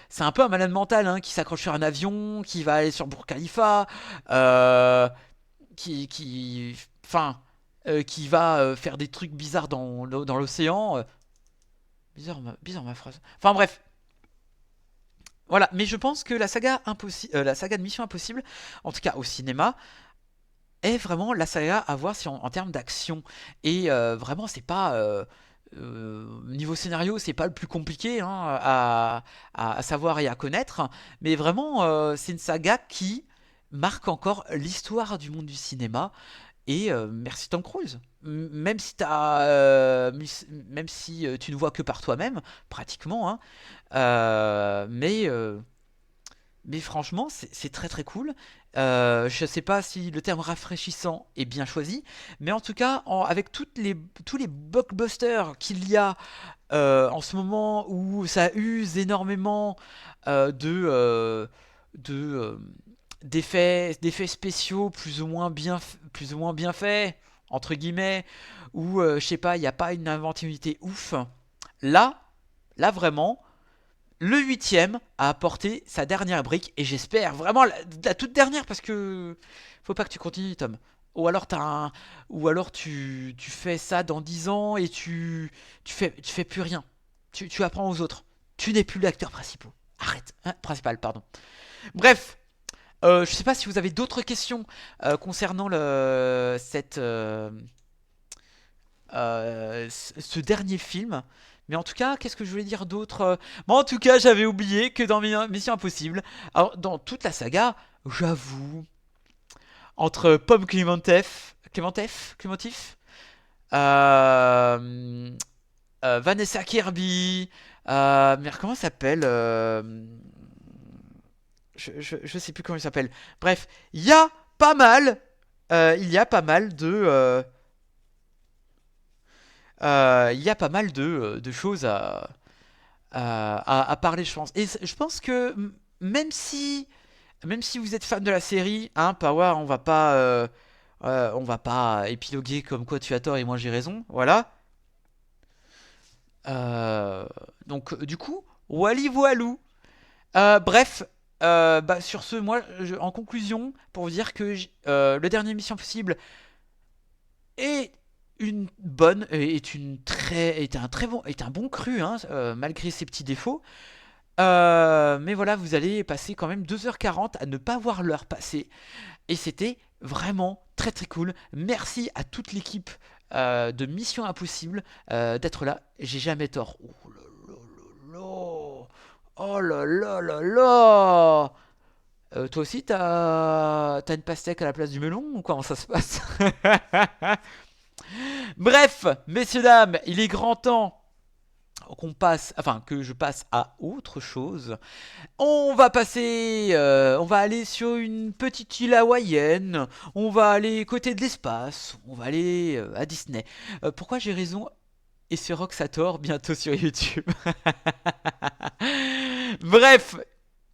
c'est un peu un malade mental hein, qui s'accroche sur un avion, qui va aller sur Burj Khalifa, enfin, qui va faire des trucs bizarres dans l'océan. Bizarre ma phrase. Enfin bref. Voilà, mais je pense que la saga de Mission Impossible, en tout cas au cinéma, est vraiment la saga à voir si en termes d'action. Et vraiment, c'est pas. Niveau scénario, c'est pas le plus compliqué hein, à savoir et à connaître. Mais vraiment, c'est une saga qui marque encore l'histoire du monde du cinéma. Et merci Tom Cruise. Même si tu ne vois que par toi-même, pratiquement. Hein, mais franchement, c'est très très cool. Je sais pas si le terme rafraîchissant est bien choisi, mais en tout cas, avec tous les blockbusters qu'il y a en ce moment où ça use énormément de d'effets spéciaux plus ou moins bien faits entre guillemets, où je sais pas, il n'y a pas une inventivité ouf. Là, là vraiment. Le huitième a apporté sa dernière brique et j'espère vraiment la toute dernière parce que faut pas que tu continues Tom. Ou alors ou alors tu fais ça dans 10 ans et tu fais plus rien. Tu apprends aux autres. Tu n'es plus l'acteur principal. Arrête. Hein, principal, pardon. Bref, je sais pas si vous avez d'autres questions concernant ce dernier film. Mais en tout cas, qu'est-ce que je voulais dire d'autre? Bon, en tout cas, j'avais oublié que dans Mission Impossible, alors dans toute la saga, j'avoue, entre Pomme Clémentif, Vanessa Kirby, mais comment ça s'appelle je sais plus comment il s'appelle. Bref, il y a pas mal, il y a pas mal de choses à parler, je pense. Et je pense que même si vous êtes fan de la série, hein, Power, on va pas épiloguer comme quoi tu as tort et moi j'ai raison, voilà. Donc du coup, wally voilou. Bref, bah, sur ce, moi, en conclusion, pour vous dire que le dernier Mission Possible est une bonne est un bon cru hein, malgré ses petits défauts. Mais voilà, vous allez passer quand même 2h40 à ne pas voir l'heure passer et c'était vraiment très très cool. Merci à toute l'équipe de Mission Impossible d'être là. J'ai jamais tort. Oh là là là. Oh là là là là. Toi aussi t'as une pastèque à la place du melon ou comment ça se passe? Bref, messieurs, dames, il est grand temps que je passe à autre chose. On va aller sur une petite île hawaïenne, on va aller côté de l'espace, on va aller à Disney. Pourquoi j'ai raison? Et sur Roxator, bientôt sur YouTube. Bref,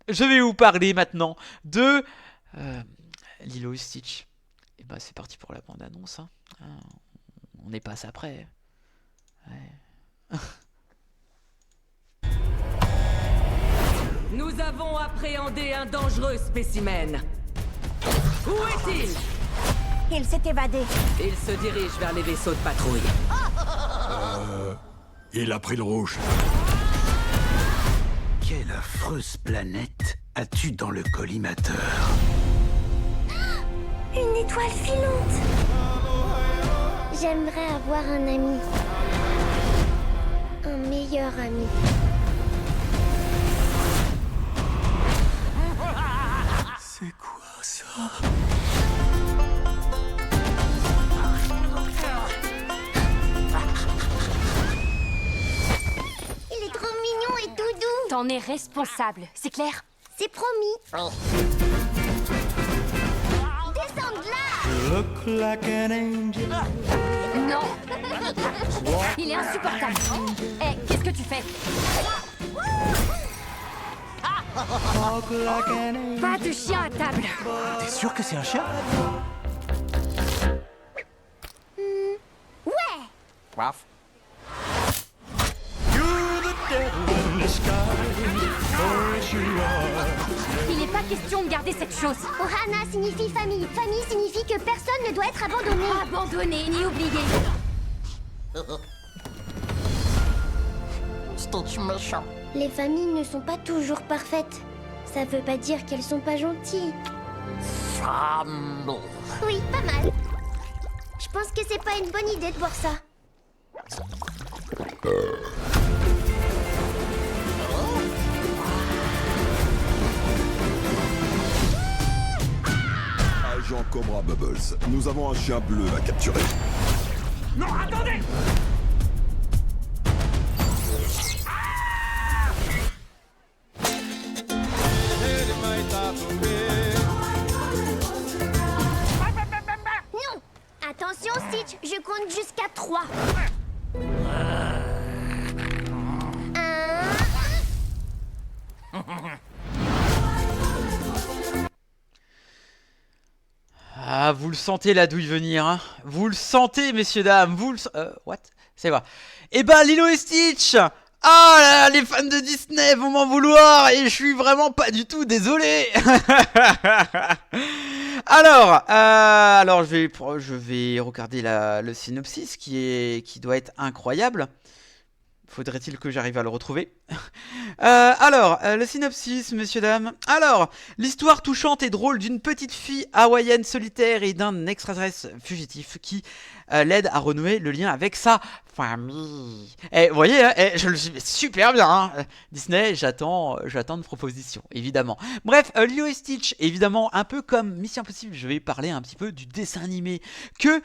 je vais vous parler maintenant de Lilo et Stitch. Et bah c'est parti pour la bande-annonce. Hein. On n'est pas après. Ouais. Nous avons appréhendé un dangereux spécimen. Où est-il? Il s'est évadé. Il se dirige vers les vaisseaux de patrouille. Il a pris le rouge. Quelle affreuse planète as-tu dans le collimateur? Une étoile filante. J'aimerais avoir un ami. Un meilleur ami. C'est quoi ça? Il est trop mignon et doudou. T'en es responsable, c'est clair? C'est promis. Descends de là. Non. Il est insupportable. Eh, qu'est-ce que tu fais? Pas de chien à table. T'es sûr que c'est un chien? Ouais. Paf. Il n'est pas question de garder cette chose. Ohana signifie famille. Famille signifie que personne ne doit être abandonné. Abandonné ni oublié. Stitch méchant. Les familles ne sont pas toujours parfaites. Ça veut pas dire qu'elles sont pas gentilles. Oui, pas mal. Je pense que c'est pas une bonne idée de voir ça. Agent Cobra Bubbles, nous avons un chien bleu à capturer. Non, attendez! Non! Attention, Stitch, je compte jusqu'à 3. 1. Ah, vous le sentez la douille venir, hein? Vous le sentez, messieurs, dames, vous le... what? C'est quoi? Eh ben, Lilo et Stitch! Ah là, les fans de Disney vont m'en vouloir et je suis vraiment pas du tout désolé. Alors, je vais regarder le synopsis qui doit être incroyable. Faudrait-il que j'arrive à le retrouver? Le synopsis, messieurs, dames. Alors, l'histoire touchante et drôle d'une petite fille hawaïenne solitaire et d'un extraterrestre fugitif qui l'aide à renouer le lien avec sa famille. Et vous voyez, hein, je le suis super bien. Hein. Disney, j'attends de propositions, évidemment. Bref, Lilo et Stitch, évidemment, un peu comme Mission Impossible, je vais parler un petit peu du dessin animé que,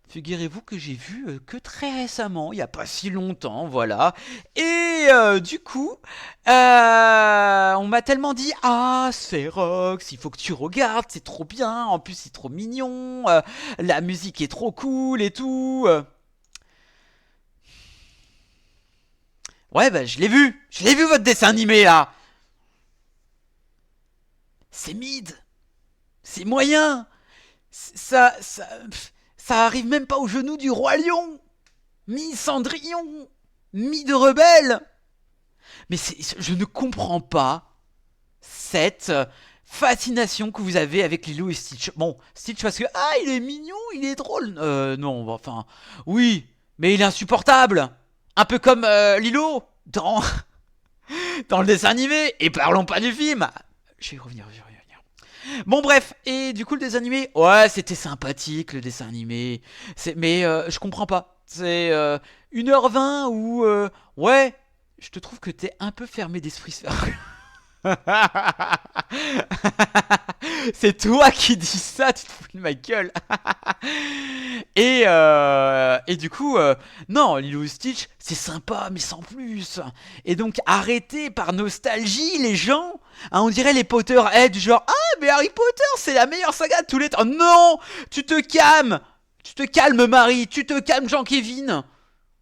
figurez-vous que j'ai vu que très récemment, il n'y a pas si longtemps, voilà. Et du coup, on m'a tellement dit « Ah, c'est Rox, il faut que tu regardes, c'est trop bien, en plus c'est trop mignon, la musique est trop cool et tout. » Ouais, bah je l'ai vu votre dessin animé là. C'est mid, c'est moyen, ça arrive même pas au genou du roi lion. Mi-Cendrillon, mi-de-rebelle. Mais je ne comprends pas cette fascination que vous avez avec Lilo et Stitch. Bon, Stitch parce que, il est mignon, il est drôle. Non, enfin, oui, mais il est insupportable. Un peu comme Lilo dans le dessin animé. Et parlons pas du film. Je vais y revenir. Bon bref, et du coup le dessin animé, ouais c'était sympathique le dessin animé, mais je comprends pas, c'est 1h20 où, ouais, je te trouve que t'es un peu fermé d'esprit Sphère. C'est toi qui dis ça, tu te fous de ma gueule. Et du coup, non, Lilo et Stitch, c'est sympa, mais sans plus. Et donc, arrêtez par nostalgie, les gens. Hein, on dirait les Potterheads du genre, mais Harry Potter, c'est la meilleure saga de tous les temps. Non, tu te calmes. Tu te calmes, Marie. Tu te calmes, Jean-Kévin.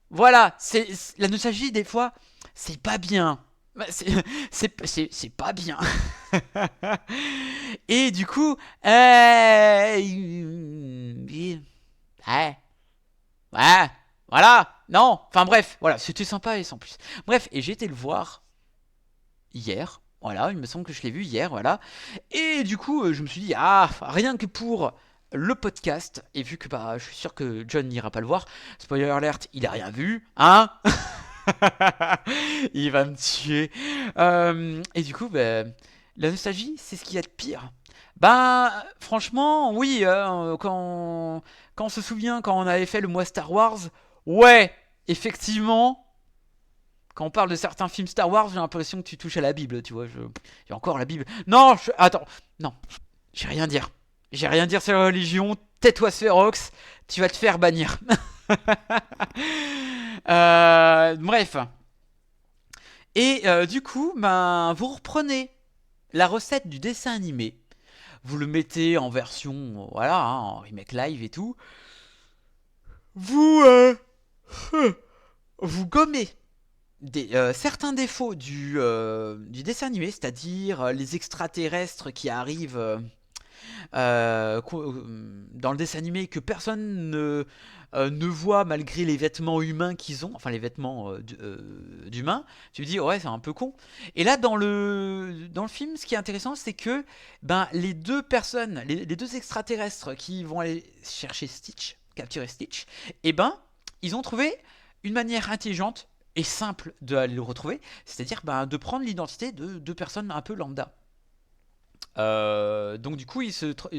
Voilà, c'est la nostalgie, des fois, c'est pas bien. C'est pas bien. Et du coup, voilà, non, enfin bref, voilà, c'était sympa et sans plus. Bref, et j'ai été le voir, hier. Voilà, il me semble que je l'ai vu hier, voilà. Et du coup, je me suis dit, ah, rien que pour le podcast, et vu que bah, je suis sûr que John n'ira pas le voir, spoiler alert, il a rien vu, hein. Il va me tuer. Et du coup, bah, la nostalgie, c'est ce qu'il y a de pire. Bah, franchement, oui, quand on se souvient, quand on avait fait le mois Star Wars, ouais, effectivement. Quand on parle de certains films Star Wars, j'ai l'impression que tu touches à la Bible, tu vois. J'ai encore la Bible. Non, attends, non, j'ai rien dire. J'ai rien dire sur la religion. Tais-toi, Spherox, tu vas te faire bannir. Bref. Et du coup, ben, vous reprenez la recette du dessin animé. Vous le mettez en version, voilà, hein, en remake live et tout. Vous gommez certains défauts du dessin animé, c'est-à-dire les extraterrestres qui arrivent dans le dessin animé que personne ne voit malgré les vêtements humains qu'ils ont, enfin les vêtements d'humains. Tu te dis ouais, c'est un peu con. Et là dans le film, ce qui est intéressant, c'est que ben les deux personnes, les deux extraterrestres qui vont aller chercher Stitch, capturer Stitch, et ben ils ont trouvé une manière intelligente et simple d'aller le retrouver, c'est-à-dire ben, de prendre l'identité de deux personnes un peu lambda. Donc du coup ils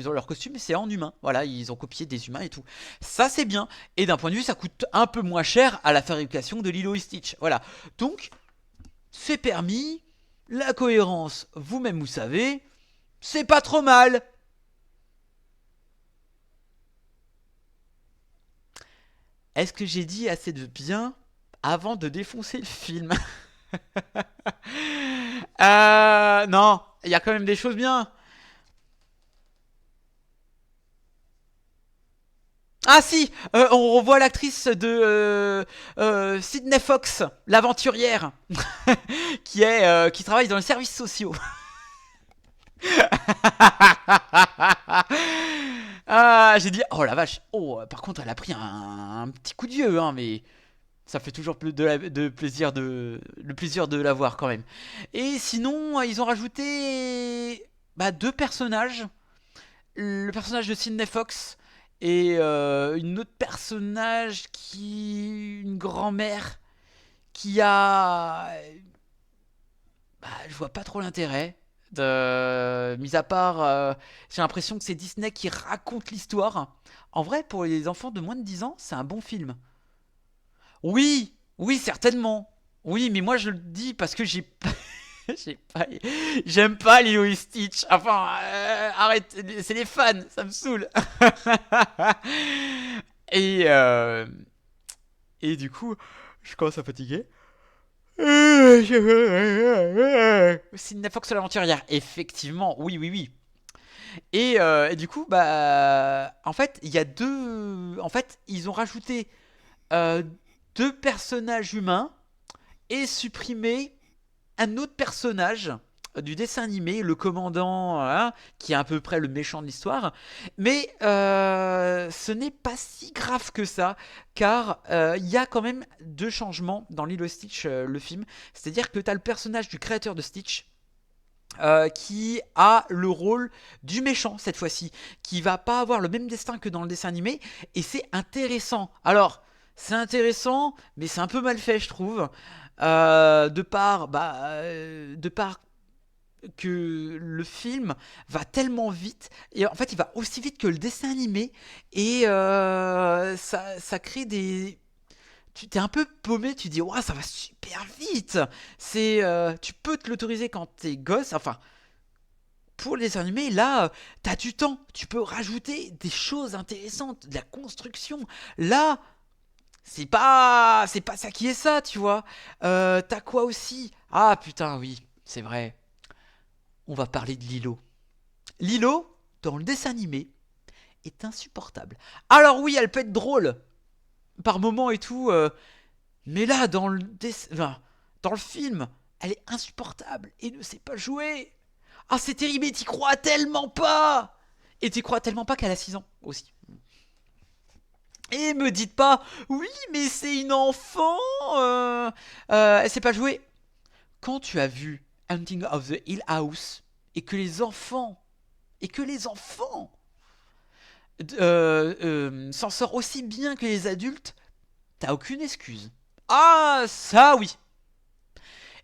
ont leur costume, c'est en humain. Voilà, ils ont copié des humains et tout. Ça c'est bien. Et d'un point de vue, ça coûte un peu moins cher à la fabrication de Lilo et Stitch. Voilà. Donc c'est permis. La cohérence, vous-même vous savez, c'est pas trop mal. Est-ce que j'ai dit assez de bien avant de défoncer le film? Non, il y a quand même des choses bien. Ah si, on revoit l'actrice de Sydney Fox, l'aventurière, qui travaille dans les services sociaux. Ah, j'ai dit, oh la vache, oh, par contre, elle a pris un petit coup de vieux, hein, mais ça fait toujours le plaisir de la voir quand même. Et sinon, ils ont rajouté bah, deux personnages. Le personnage de Sydney Fox et une autre personnage une grand-mère qui a... Bah, je vois pas trop l'intérêt. Mis à part, j'ai l'impression que c'est Disney qui raconte l'histoire. En vrai, pour les enfants de moins de 10 ans, c'est un bon film. Oui, oui, certainement. Oui, mais moi je le dis parce que j'aime pas Lilo et Stitch. Enfin, arrête, c'est les fans, ça me saoule. et, euh, et du coup, je commence à fatiguer. Sydney Fox l'aventurière, effectivement, oui, oui, oui. Et du coup, bah, en fait, il y a deux. En fait, ils ont rajouté euh, deux personnages humains et supprimé un autre personnage du dessin animé, le commandant, hein, qui est à peu près le méchant de l'histoire. Mais ce n'est pas si grave que ça, car il y a quand même deux changements dans Lilo et Stitch, le film. C'est-à-dire que tu as le personnage du créateur de Stitch, qui a le rôle du méchant cette fois-ci, qui va pas avoir le même destin que dans le dessin animé, et c'est intéressant. Alors, c'est intéressant, mais c'est un peu mal fait, je trouve, de part que le film va tellement vite, et en fait il va aussi vite que le dessin animé, et ça crée des... Tu t'es un peu paumé, tu dis ouah, ça va super vite. Tu peux te l'autoriser quand t'es gosse, enfin pour les dessins animés, là t'as du temps, tu peux rajouter des choses intéressantes, de la construction. Là c'est pas ça qui est ça, tu vois. T'as quoi aussi? Ah putain, oui, c'est vrai. On va parler de Lilo. Lilo, dans le dessin animé, est insupportable. Alors oui, elle peut être drôle par moment et tout, mais là, dans le film, elle est insupportable et ne sait pas jouer. Ah, c'est terrible, et t'y crois tellement pas. Et t'y crois tellement pas qu'elle a 6 ans aussi. Et me dites pas, oui, mais c'est une enfant, elle sait pas jouer. Quand tu as vu Hunting of the Hill House et que les enfants s'en sortent aussi bien que les adultes, t'as aucune excuse. Ah, ça oui.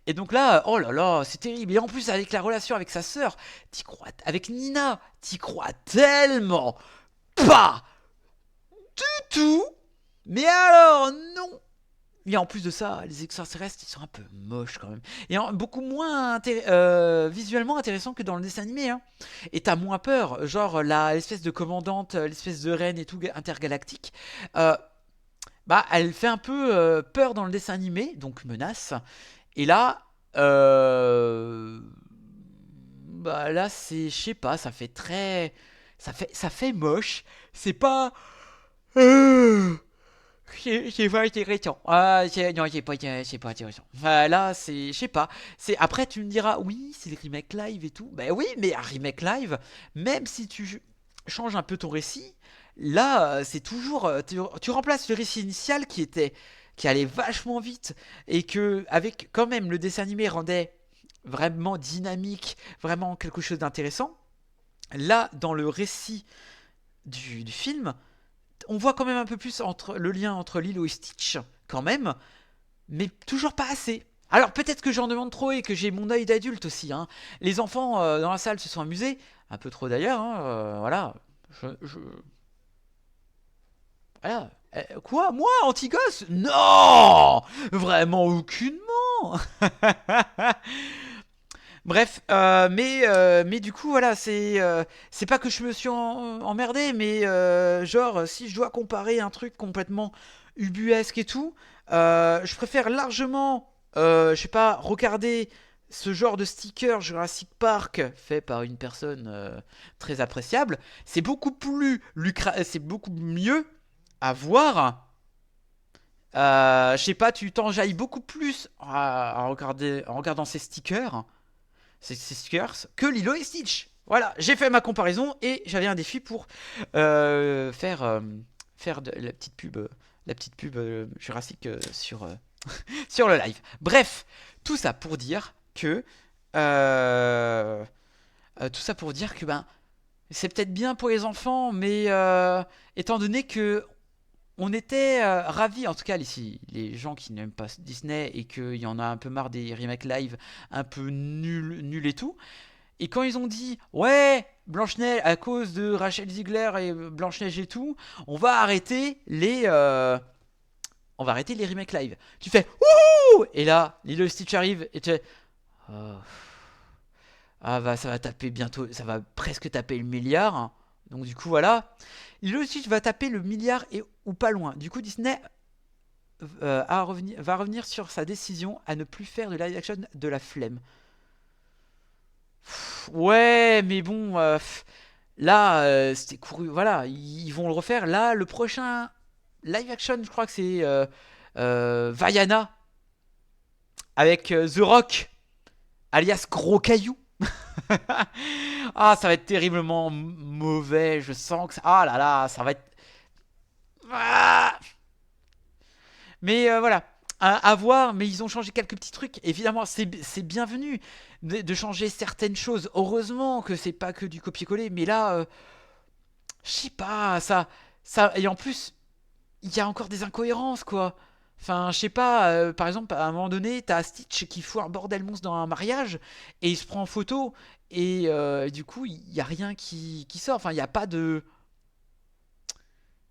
Et donc là, oh là là, c'est terrible. Et en plus, avec la relation avec sa sœur, avec Nina, t'y crois tellement pas du tout. Mais alors, non. Et en plus de ça, les extraterrestres, ils sont un peu moches quand même. Et beaucoup moins visuellement intéressants que dans le dessin animé. Hein. Et t'as moins peur. Genre, l'espèce de commandante, l'espèce de reine et tout, intergalactique. Elle fait un peu peur dans le dessin animé, donc menace. Et là, là c'est, je sais pas, ça fait moche. C'est pas, c'est pas intéressant. Non, c'est pas intéressant. Là, c'est, je sais pas. C'est après, tu me diras, oui, c'est le remake live et tout. Ben oui, mais un remake live, même si tu changes un peu ton récit, là, c'est toujours, tu remplaces le récit initial qui allait vachement vite et que avec quand même le dessin animé rendait vraiment dynamique, vraiment quelque chose d'intéressant. Là, dans le récit du film, on voit quand même un peu plus le lien entre Lilo et Stitch, quand même, mais toujours pas assez. Alors peut-être que j'en demande trop et que j'ai mon œil d'adulte aussi. Hein. Les enfants dans la salle se sont amusés, un peu trop d'ailleurs. Hein, voilà. Voilà. Quoi, moi, anti-gosse? Non, vraiment aucunement. Bref, mais du coup, voilà, c'est pas que je me suis emmerdé, mais genre, si je dois comparer un truc complètement ubuesque et tout, je préfère largement, je sais pas, regarder ce genre de sticker Jurassic Park fait par une personne très appréciable. C'est beaucoup plus c'est beaucoup mieux à voir. Je sais pas, tu t'enjailles beaucoup plus en regardant ces stickers. Ces stickers que Lilo et Stitch. Voilà, j'ai fait ma comparaison et j'avais un défi pour faire la petite pub Jurassic sur sur le live. Bref, tout ça pour dire que ben c'est peut-être bien pour les enfants, mais étant donné que on était ravis, en tout cas les gens qui n'aiment pas Disney et qu'il y en a un peu marre des remakes live un peu nuls et tout. Et quand ils ont dit ouais, Blanche-Neige, à cause de Rachel Ziegler et Blanche-Neige et tout, on va arrêter les remakes live. Tu fais ouh, et là Lilo et Stitch arrive et tu fais oh. Ça va taper bientôt, ça va presque taper le milliard. Donc du coup voilà, Lilo et Stitch va taper le milliard ou pas loin. Du coup Disney va revenir sur sa décision à ne plus faire de live action de la flemme. Ouais, mais bon, là c'était couru. Voilà, ils vont le refaire. Là, le prochain live action, je crois que c'est Vaiana avec The Rock, alias Gros Caillou. Ah, ça va être terriblement mauvais. Je sens que ça. Ah là là, ça va être. Ah. Mais voilà, à voir. Mais ils ont changé quelques petits trucs. Évidemment, c'est bienvenu de changer certaines choses. Heureusement que c'est pas que du copier-coller. Mais là, je sais pas, ça. Et en plus, il y a encore des incohérences, quoi. Enfin, je sais pas, par exemple, à un moment donné, t'as Stitch qui fout un bordel monstre dans un mariage et il se prend en photo et du coup, il y a rien qui sort. Enfin, il n'y a pas de.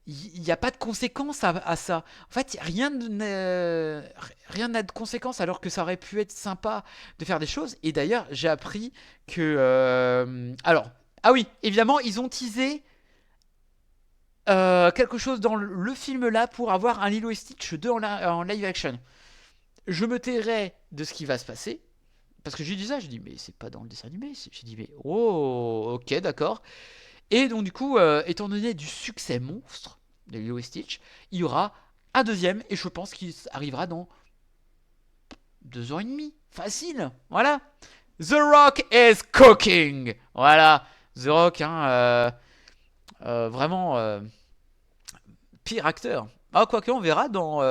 Il n'y a pas de conséquences à ça. En fait, rien n'a de conséquences alors que ça aurait pu être sympa de faire des choses. Et d'ailleurs, j'ai appris que. Alors, ah oui, évidemment, ils ont teasé quelque chose dans le film là pour avoir un Lilo et Stitch 2 en live action. Je me tairai de ce qui va se passer. Parce que j'ai dit ça, j'ai dit mais c'est pas dans le dessin animé. J'ai dit mais oh ok d'accord. Et donc du coup, étant donné du succès monstre de Lilo et Stitch, il y aura un deuxième et je pense qu'il arrivera dans 2 ans et demi. Facile, voilà. The Rock is cooking. Voilà, The Rock, hein, vraiment pire acteur. Ah, quoique, on verra dans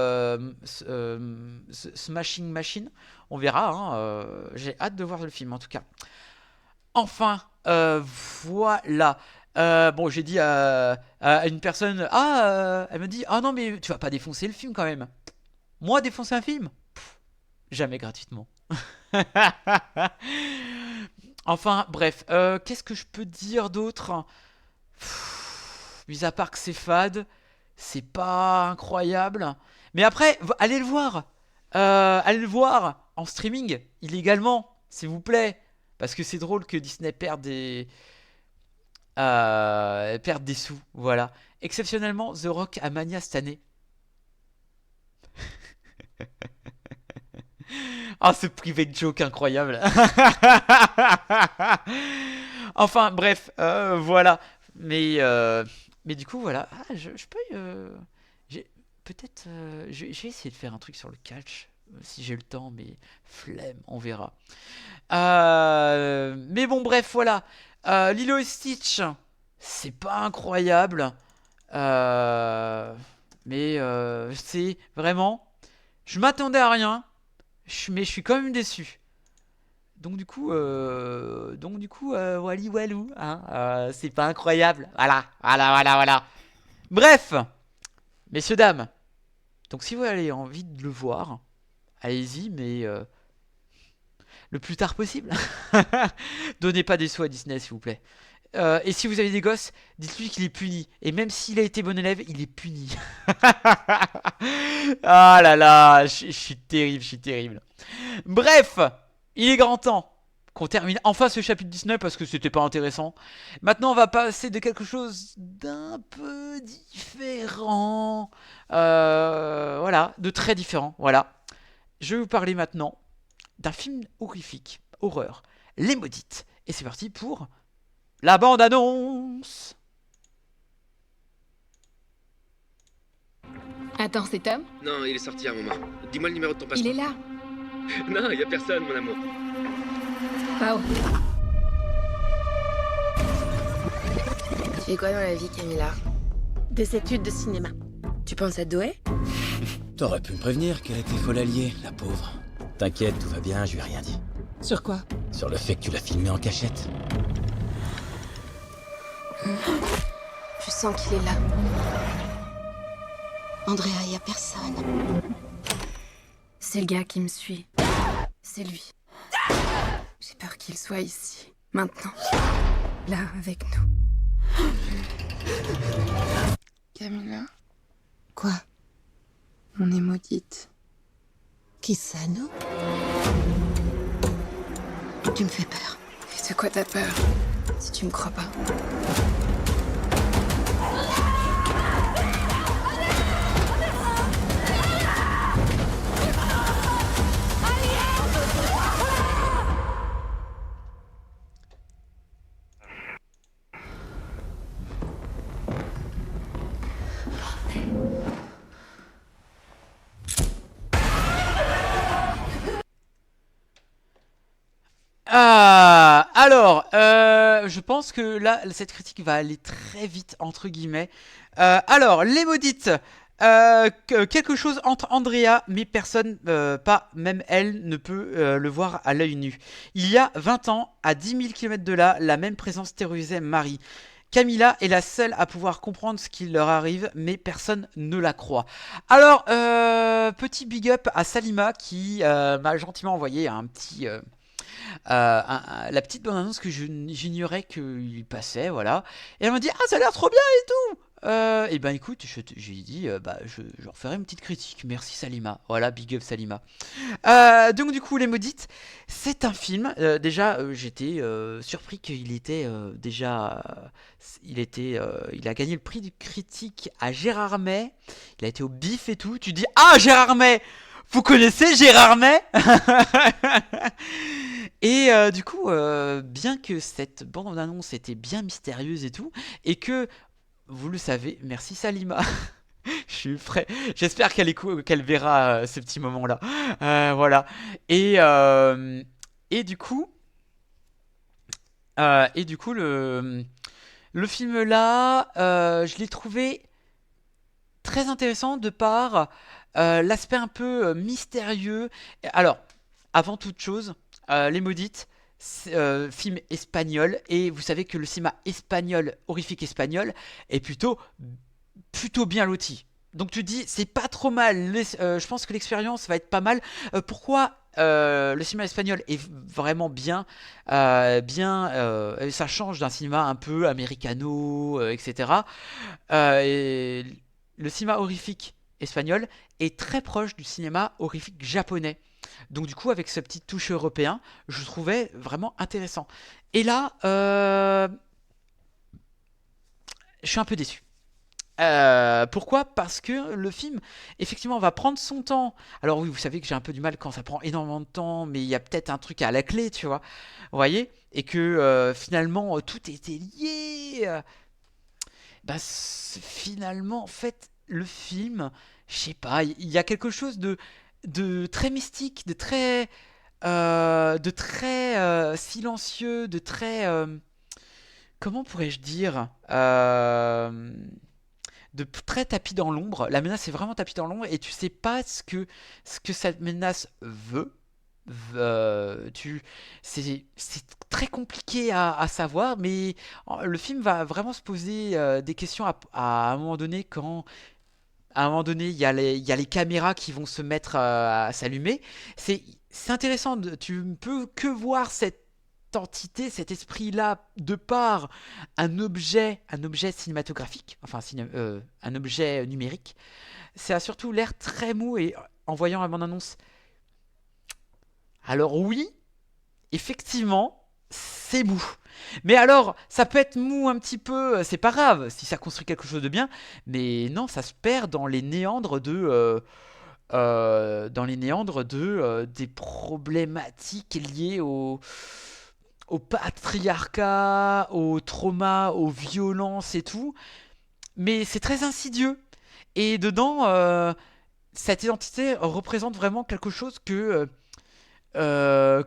Smashing Machine. On verra, hein, j'ai hâte de voir le film, en tout cas. Enfin, voilà. Bon, j'ai dit à une personne... elle me dit, ah non, mais tu vas pas défoncer le film, quand même. Moi, défoncer un film? Jamais gratuitement. Enfin, bref. Qu'est-ce que je peux dire d'autre? Mis à part que c'est fade, c'est pas incroyable. Mais après, allez le voir. Allez le voir en streaming, illégalement, s'il vous plaît. Parce que c'est drôle que Disney perde des sous. Voilà. Exceptionnellement, The Rock a Mania cette année. Ah, ce private joke incroyable. Enfin, bref, voilà. Mais du coup, voilà. Ah, je peux... peut-être... je vais essayer de faire un truc sur le catch. Si j'ai le temps, mais flemme, on verra. Mais bon, bref, voilà. Lilo et Stitch, c'est pas incroyable. Mais c'est vraiment... Je m'attendais à rien. Mais je suis quand même déçu. Donc du coup, wally walou, hein, c'est pas incroyable. Voilà. Bref, messieurs, dames. Donc si vous avez envie de le voir, allez-y, mais le plus tard possible. Donnez pas des sous à Disney, s'il vous plaît. Et si vous avez des gosses, dites-lui qu'il est puni. Et même s'il a été bon élève, il est puni. Ah là là, je suis terrible. Bref, il est grand temps qu'on termine enfin ce chapitre 19 parce que c'était pas intéressant. Maintenant, on va passer de quelque chose d'un peu différent. Voilà, de très différent. Voilà. Je vais vous parler maintenant d'un film horrifique, horreur, Les Maudites. Et c'est parti pour la bande-annonce. Attends, c'est Tom? Non, il est sorti à un moment. Dis-moi le numéro de ton passeport. Il est là. Non, il y a personne, mon amour. Pao. Tu fais quoi dans la vie, Camilla? Des études de cinéma. Tu penses à Doé? T'aurais pu me prévenir qu'elle était folle alliée, la pauvre. T'inquiète, tout va bien, je lui ai rien dit. Sur quoi? Sur le fait que tu l'as filmé en cachette. Je sens qu'il est là. Andrea, y a personne. C'est le gars qui me suit. C'est lui. J'ai peur qu'il soit ici, maintenant. Là, avec nous. Camilla? Quoi? On est maudite. Qui ça, nous? Tu me fais peur. Et de quoi t'as peur, si tu me crois pas? Alors, je pense que là, cette critique va aller très vite, entre guillemets. Alors, Les Maudites. Quelque chose entre Andrea, mais personne, pas même elle, ne peut le voir à l'œil nu. Il y a 20 ans, à 10 000 km de là, la même présence terrorisait Marie. Camilla est la seule à pouvoir comprendre ce qui leur arrive, mais personne ne la croit. Alors, petit big up à Salima qui m'a gentiment envoyé un petit... la petite bande-annonce que j'ignorais qu'il passait, voilà. Et elle m'a dit, ah, ça a l'air trop bien et tout. Et ben écoute, j'ai dit, je referai une petite critique. Merci Salima. Voilà, big up Salima. Donc du coup, Les Maudites, c'est un film. Déjà, j'étais surpris qu'il était il a gagné le prix du critique à Gérard May. Il a été au BIF et tout. Tu dis, ah, Gérard May, vous connaissez Gérard May? Et du coup, bien que cette bande-annonce était bien mystérieuse et tout, et que, vous le savez, merci Salima, je suis prêt, j'espère qu'elle verra ce petit moment-là, voilà, et du coup, le film-là, je l'ai trouvé très intéressant de par l'aspect un peu mystérieux. Alors, avant toute chose, Les Maudites, film espagnol, et vous savez que le cinéma espagnol, horrifique espagnol, est plutôt bien loti. Donc tu dis, c'est pas trop mal, je pense que l'expérience va être pas mal. Pourquoi le cinéma espagnol est vraiment bien, ça change d'un cinéma un peu americano, etc. Et le cinéma horrifique espagnol est très proche du cinéma horrifique japonais. Donc du coup, avec ce petit touche européen, je trouvais vraiment intéressant. Et là, je suis un peu déçu. Pourquoi? Parce que le film, effectivement, va prendre son temps. Alors oui, vous savez que j'ai un peu du mal quand ça prend énormément de temps, mais il y a peut-être un truc à la clé, tu vois. Vous voyez? Et que finalement, tout était lié. Finalement, en fait, le film, je sais pas, il y a quelque chose de très mystique, de très silencieux, de très... comment pourrais-je dire de très tapis dans l'ombre. La menace est vraiment tapis dans l'ombre et tu sais pas ce que cette menace veut. C'est très compliqué à savoir, mais le film va vraiment se poser des questions à un moment donné quand à un moment donné il y a les caméras qui vont se mettre à s'allumer. C'est intéressant, tu ne peux que voir cette entité, cet esprit-là, de par un objet cinématographique, enfin un objet numérique. Ça a surtout l'air très mou et en voyant la bande-annonce. Alors oui, effectivement, c'est mou. Mais alors, ça peut être mou un petit peu, c'est pas grave si ça construit quelque chose de bien, mais non, ça se perd dans les néandres des problématiques liées au patriarcat, au trauma, aux violences et tout. Mais c'est très insidieux. Et dedans, cette identité représente vraiment quelque chose on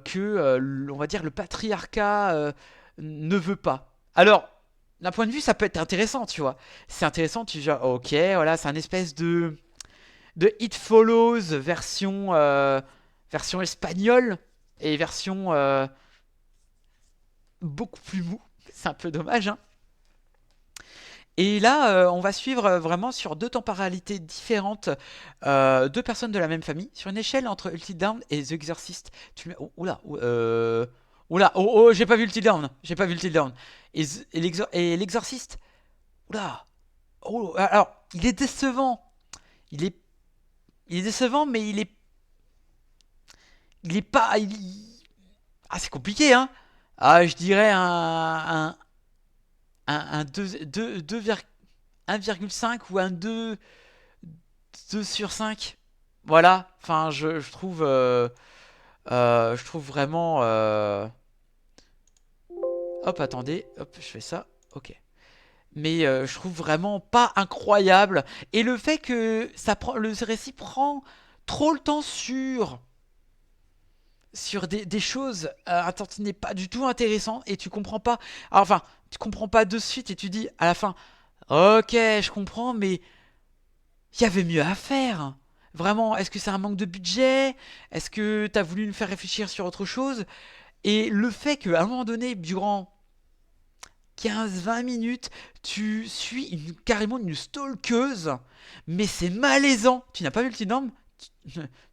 va dire, le patriarcat ne veut pas. Alors, d'un point de vue, ça peut être intéressant, tu vois. C'est intéressant, tu dis, ok, voilà, c'est un espèce de It Follows version espagnole et version beaucoup plus mou. C'est un peu dommage, hein. Et là, on va suivre vraiment sur deux temporalités différentes, deux personnes de la même famille, sur une échelle entre Until Dawn et The Exorcist. Oula, j'ai pas vu Until Dawn, j'ai pas vu Until Dawn. Et l'Exorcist, oula, alors, il est décevant. Il est décevant, mais il est pas, ah, c'est compliqué, hein. Ah, je dirais un 1,5 ou un 2 sur 5. Voilà, enfin, je trouve vraiment... Hop, attendez, hop, je fais ça, ok. Mais je trouve vraiment pas incroyable. Et le fait que le récit prend trop le temps sur des choses un tantinet pas du tout intéressant et tu comprends pas. Alors, enfin, tu comprends pas de suite et tu dis à la fin, ok, je comprends, mais il y avait mieux à faire. Vraiment, est-ce que c'est un manque de budget? Est-ce que t'as voulu nous faire réfléchir sur autre chose? Et le fait qu'à un moment donné, durant 15-20 minutes, tu suis carrément une stalkeuse, mais c'est malaisant. Tu n'as pas vu le petit norme?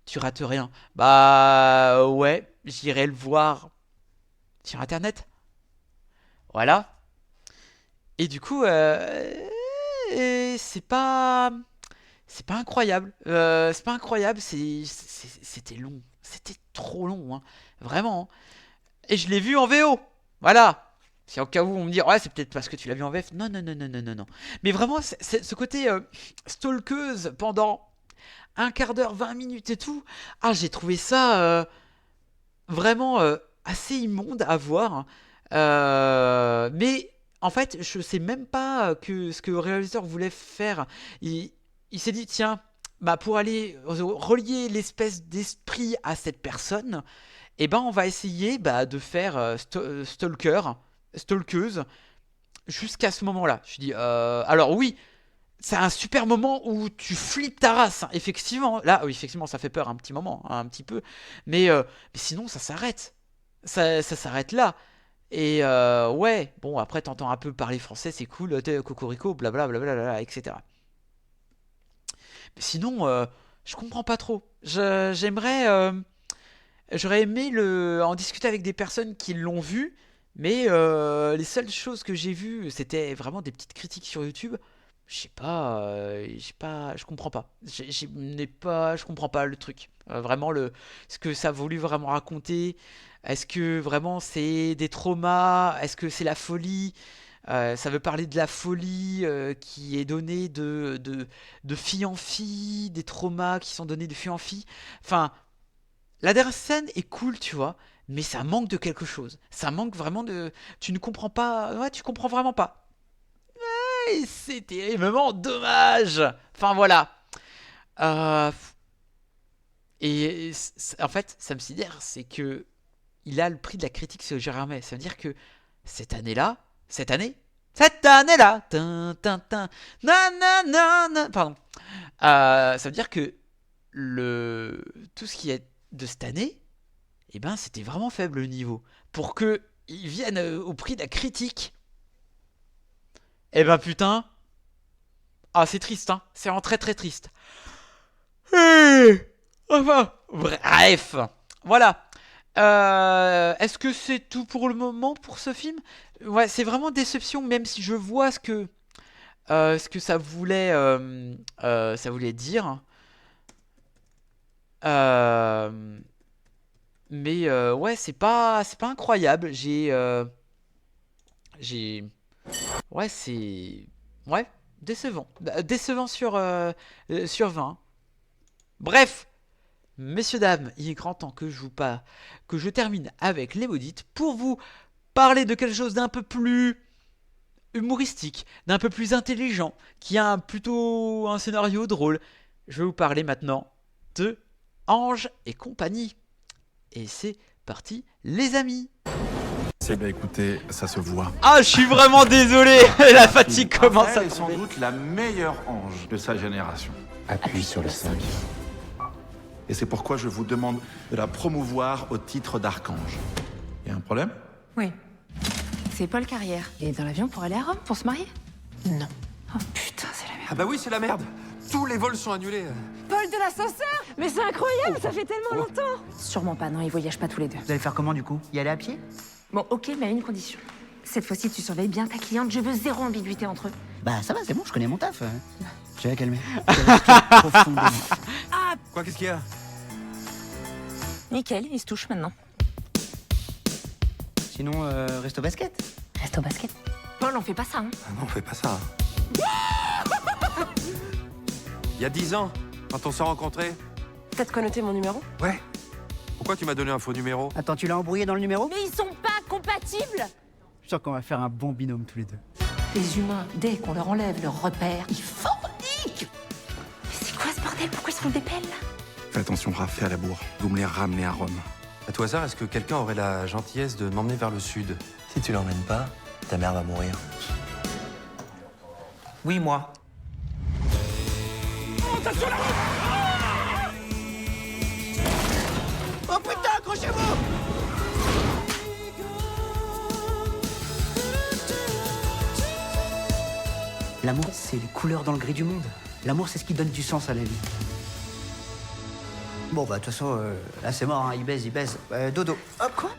Tu rates rien. Bah ouais, j'irai le voir sur internet. Voilà. Et du coup, c'est pas incroyable. C'est pas incroyable. C'était long. C'était trop long, hein. Vraiment, hein. Et je l'ai vu en VO. Voilà. Si au cas où on me dit, ouais, c'est peut-être parce que tu l'as vu en VF. Non, non, non, non, non, non, non. Mais vraiment, ce côté stalkeuse pendant un quart d'heure, 20 minutes et tout. Ah, j'ai trouvé ça vraiment assez immonde à voir. Mais en fait, je sais même pas ce que le réalisateur voulait faire. Il s'est dit, tiens, bah pour aller relier l'espèce d'esprit à cette personne, eh ben on va essayer de faire stalkeuse jusqu'à ce moment-là. Je dis, alors oui, c'est un super moment où tu flippes ta race, hein. Effectivement, là, oui, effectivement, ça fait peur un petit moment, hein, un petit peu. Mais sinon, ça s'arrête. Ça s'arrête là. Et ouais, bon, après, t'entends un peu parler français, c'est cool, cocorico, blablabla, etc. Mais sinon, je comprends pas trop. J'aurais aimé en discuter avec des personnes qui l'ont vu, mais les seules choses que j'ai vues, c'était vraiment des petites critiques sur YouTube. Je comprends pas. Je comprends pas le truc. Vraiment, ce que ça a voulu vraiment raconter. Est-ce que vraiment c'est des traumas? Est-ce que c'est la folie? Ça veut parler de la folie qui est donnée de fille en fille, des traumas qui sont donnés de fille en fille. Enfin, la dernière scène est cool, tu vois, mais ça manque de quelque chose. Ça manque vraiment de... Tu ne comprends pas... Ouais, tu comprends vraiment pas. Et c'est terriblement dommage. Enfin, voilà. En fait, ça me sidère, c'est que il a le prix de la critique sur Gérard May. Ça veut dire que cette année-là, pardon. Ça veut dire que tout ce qui est de cette année, eh ben, c'était vraiment faible le niveau. Pour que ils viennent au prix de la critique, eh ben putain, c'est triste, hein. C'est vraiment très très triste. Enfin, bref, voilà. Est-ce que c'est tout pour le moment pour ce film? Ouais, c'est vraiment déception, même si je vois ce que ça voulait dire. Mais ouais, c'est pas incroyable. Ouais, c'est décevant. Décevant sur 20. Bref. Messieurs, dames, il est grand temps que je termine avec les maudites pour vous parler de quelque chose d'un peu plus humoristique, d'un peu plus intelligent, qui a plutôt un scénario drôle. Je vais vous parler maintenant de Ange et compagnie. Et c'est parti, les amis. Écoutez, ça se voit. Ah, je suis vraiment désolé. La fatigue commence à tomber. Elle est sans doute la meilleure ange de sa génération. Appuie sur le 5. Et c'est pourquoi je vous demande de la promouvoir au titre d'archange. Y a un problème? Oui. C'est Paul Carrière. Il est dans l'avion pour aller à Rome, pour se marier? Non. Oh putain, c'est la merde. Ah bah oui, c'est la merde. Tous les vols sont annulés. Paul de l'ascenseur? Mais c'est incroyable, ça fait tellement longtemps. Sûrement pas, non, ils voyagent pas tous les deux. Vous allez faire comment du coup? Y aller à pied? Bon, ok, mais à une condition. Cette fois-ci, tu surveilles bien ta cliente, je veux zéro ambiguïté entre eux. Bah ça va, c'est bon, je connais mon taf. Je vais la calmer. Quoi, qu'est-ce qu'il y a? Nickel, ils se touchent maintenant. Sinon, reste au basket. Reste au basket. Paul, on fait pas ça, hein? Ah non, on fait pas ça. Il y a 10 ans, quand on s'est rencontrés. T'as de quoi noter mon numéro? Ouais. Pourquoi tu m'as donné un faux numéro? Attends, tu l'as embrouillé dans le numéro? Mais ils sont pas compatibles! Je suis sûr qu'on va faire un bon binôme tous les deux. Les humains, dès qu'on leur enlève leur repère, ils forniquent! Mais c'est quoi ce bordel? Pourquoi ils se font des pelles, là? Fais attention, Raph, fais à la bourre. Vous me les ramenez à Rome. À tout hasard, est-ce que quelqu'un aurait la gentillesse de m'emmener vers le sud? Si tu l'emmènes pas, ta mère va mourir. Oui, moi. Attention la route! Oh putain, accrochez-vous! L'amour, c'est les couleurs dans le gris du monde. L'amour, c'est ce qui donne du sens à la vie. Bon, bah, de toute façon, là, c'est mort, hein. Il baise. Dodo. Hop, quoi?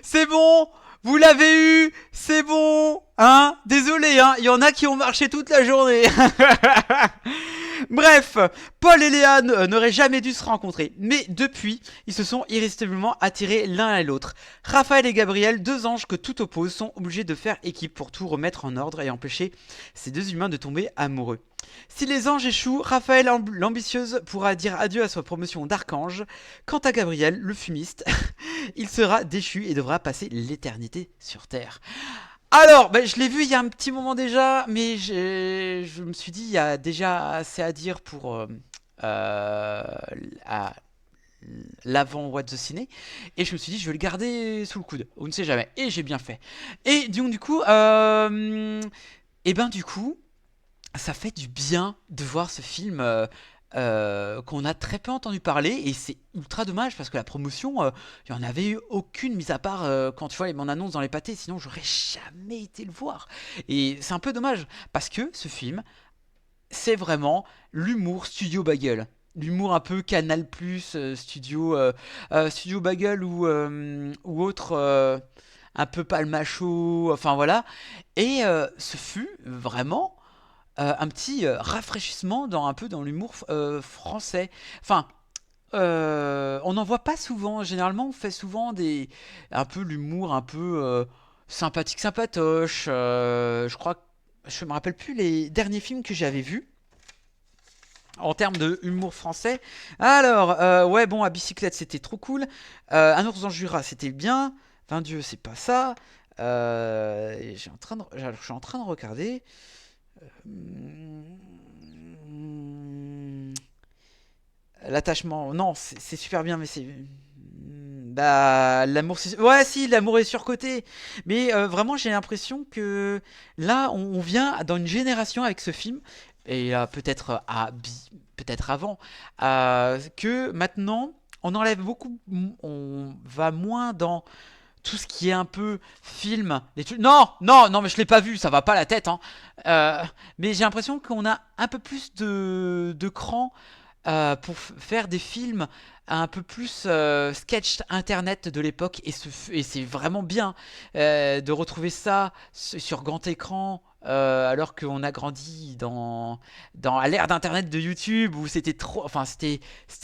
C'est bon, vous l'avez eu, c'est bon, hein? Désolé, hein, il y en a qui ont marché toute la journée. Bref, Paul et Léa n'auraient jamais dû se rencontrer, mais depuis, ils se sont irrésistiblement attirés l'un à l'autre. Raphaël et Gabriel, deux anges que tout oppose, sont obligés de faire équipe pour tout remettre en ordre et empêcher ces deux humains de tomber amoureux. Si les anges échouent, Raphaël, l'ambitieuse, pourra dire adieu à sa promotion d'archange. Quant à Gabriel, le fumiste, il sera déchu et devra passer l'éternité sur Terre. Alors, je l'ai vu il y a un petit moment déjà, mais je me suis dit, il y a déjà assez à dire pour l'avant What the Ciné, et je me suis dit, je vais le garder sous le coude, on ne sait jamais, et j'ai bien fait. Et du coup, Et ben du coup, ça fait du bien de voir ce film qu'on a très peu entendu parler, et c'est ultra dommage parce que la promotion, il n'y en avait eu aucune, mis à part quand tu vois les bandes annonces dans les pâtés, sinon j'aurais jamais été le voir. Et c'est un peu dommage parce que ce film, c'est vraiment l'humour Studio Bagel. L'humour un peu Canal+, Studio Bagel ou autre, un peu Palmacho, enfin voilà. Et ce fut vraiment un petit rafraîchissement un peu dans l'humour français. Enfin, on n'en voit pas souvent. Généralement, on fait souvent un peu l'humour un peu sympathique, sympatoche. Je crois que je me rappelle plus les derniers films que j'avais vus en termes de humour français. Alors, ouais, bon, à bicyclette, c'était trop cool. Un ours dans le Jura, c'était bien. 20 Dieu, c'est pas ça. Je suis en train de regarder. L'attachement, non, c'est super bien, mais c'est. Bah, l'amour, ouais, si, l'amour est surcoté. Mais vraiment, j'ai l'impression que là, on vient dans une génération avec ce film, et peut-être peut-être avant, que maintenant, on enlève beaucoup, on va moins dans tout ce qui est un peu film, des trucs. Non, non, non, mais je l'ai pas vu, ça va pas la tête, hein. Mais j'ai l'impression qu'on a un peu plus de cran pour faire des films un peu plus sketch internet de l'époque, et c'est vraiment bien de retrouver ça sur grand écran. Alors qu'on a grandi à l'ère d'internet de YouTube où c'était trop, enfin c'était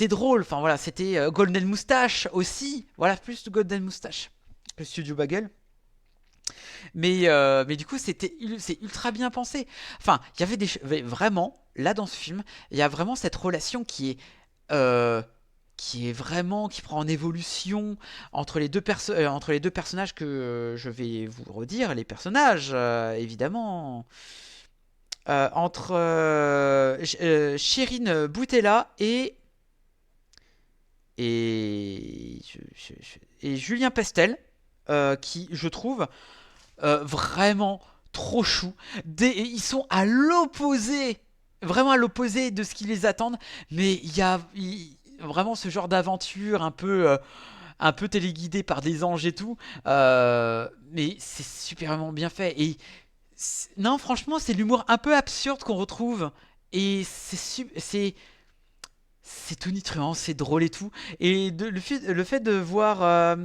drôle, enfin voilà, c'était Golden Moustache aussi, voilà, plus de Golden Moustache que Studio Bagel. Mais du coup, c'est ultra bien pensé. Enfin, il y avait vraiment, là dans ce film, il y a vraiment cette relation qui est vraiment, qui prend en évolution entre les deux personnages que je vais vous redire, les personnages, évidemment. Entre Chérine Boutella et Julien Pestel, qui, je trouve, vraiment trop chou. Ils sont à l'opposé, vraiment à l'opposé de ce qui les attendent, mais il y a vraiment ce genre d'aventure un peu téléguidée par des anges et tout, mais c'est superment bien fait. Et non, franchement, c'est l'humour un peu absurde qu'on retrouve, et c'est tonitruant, c'est drôle et tout. Et le fait de voir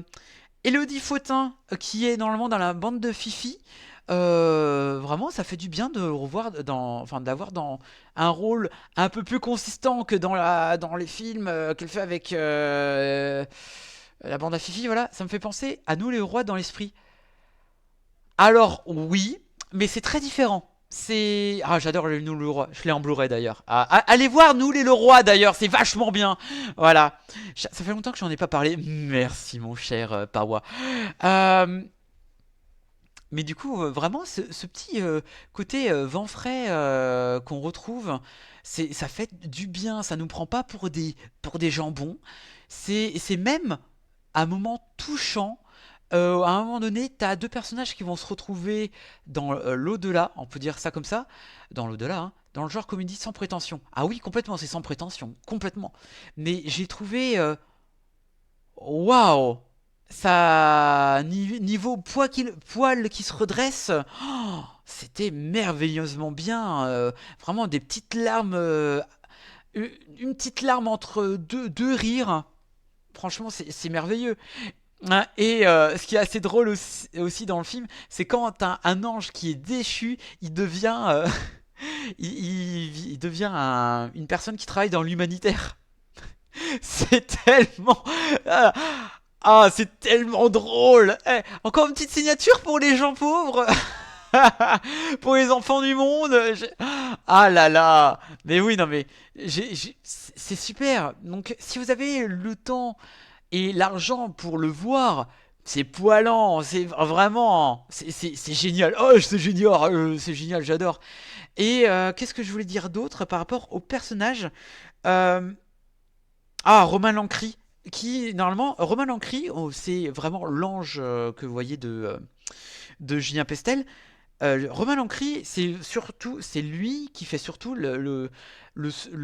Élodie Fautin, qui est normalement dans la bande de Fifi, vraiment, ça fait du bien de revoir d'avoir dans un rôle un peu plus consistant que dans les films qu'elle fait avec la bande à Fifi. Voilà, ça me fait penser à Nous les rois dans l'esprit. Alors oui, mais c'est très différent. J'adore Nous les rois. Je l'ai en Blu-ray d'ailleurs. Allez voir Nous les rois d'ailleurs, c'est vachement bien. Voilà. Ça fait longtemps que j'en ai pas parlé. Merci mon cher Pawa. Mais du coup, vraiment, ce petit côté vent frais qu'on retrouve, ça fait du bien. Ça nous prend pas pour des jambons. C'est même un moment touchant. À un moment donné, t'as deux personnages qui vont se retrouver dans l'au-delà, on peut dire ça comme ça, dans l'au-delà, hein, dans le genre comédie sans prétention. Ah oui, complètement, c'est sans prétention, complètement. Mais j'ai trouvé, waouh, ça niveau poil qui se redresse, oh, c'était merveilleusement bien. Vraiment des petites larmes, une petite larme entre deux rires. Franchement, c'est merveilleux. Hein. Et ce qui est assez drôle aussi dans le film, c'est quand t'as un ange qui est déchu, il devient, il devient une personne qui travaille dans l'humanitaire. C'est tellement... c'est tellement drôle. Encore une petite signature pour les gens pauvres. Pour les enfants du monde. Ah là là. Mais oui, non mais... c'est super. Donc si vous avez le temps et l'argent pour le voir, c'est poilant, c'est vraiment, c'est génial. Oh, c'est génial, j'adore. Et qu'est-ce que je voulais dire d'autre par rapport au personnage Romain Lancry, qui normalement, Romain Lancry, c'est vraiment l'ange que vous voyez de Julien Pestel. Romain Lancry, c'est lui qui fait surtout le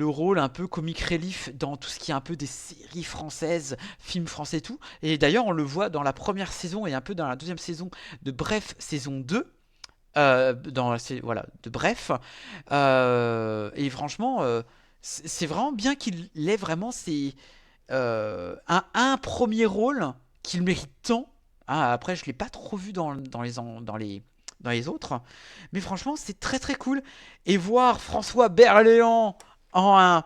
rôle un peu comic relief dans tout ce qui est un peu des séries françaises, films français et tout. Et d'ailleurs, on le voit dans la première saison et un peu dans la deuxième saison de Bref, saison 2. Voilà, de Bref. Et franchement, c'est vraiment bien qu'il ait vraiment un premier rôle qu'il mérite tant. Ah, après, je ne l'ai pas trop vu dans les autres. Mais franchement, c'est très très cool. Et voir François Berléand en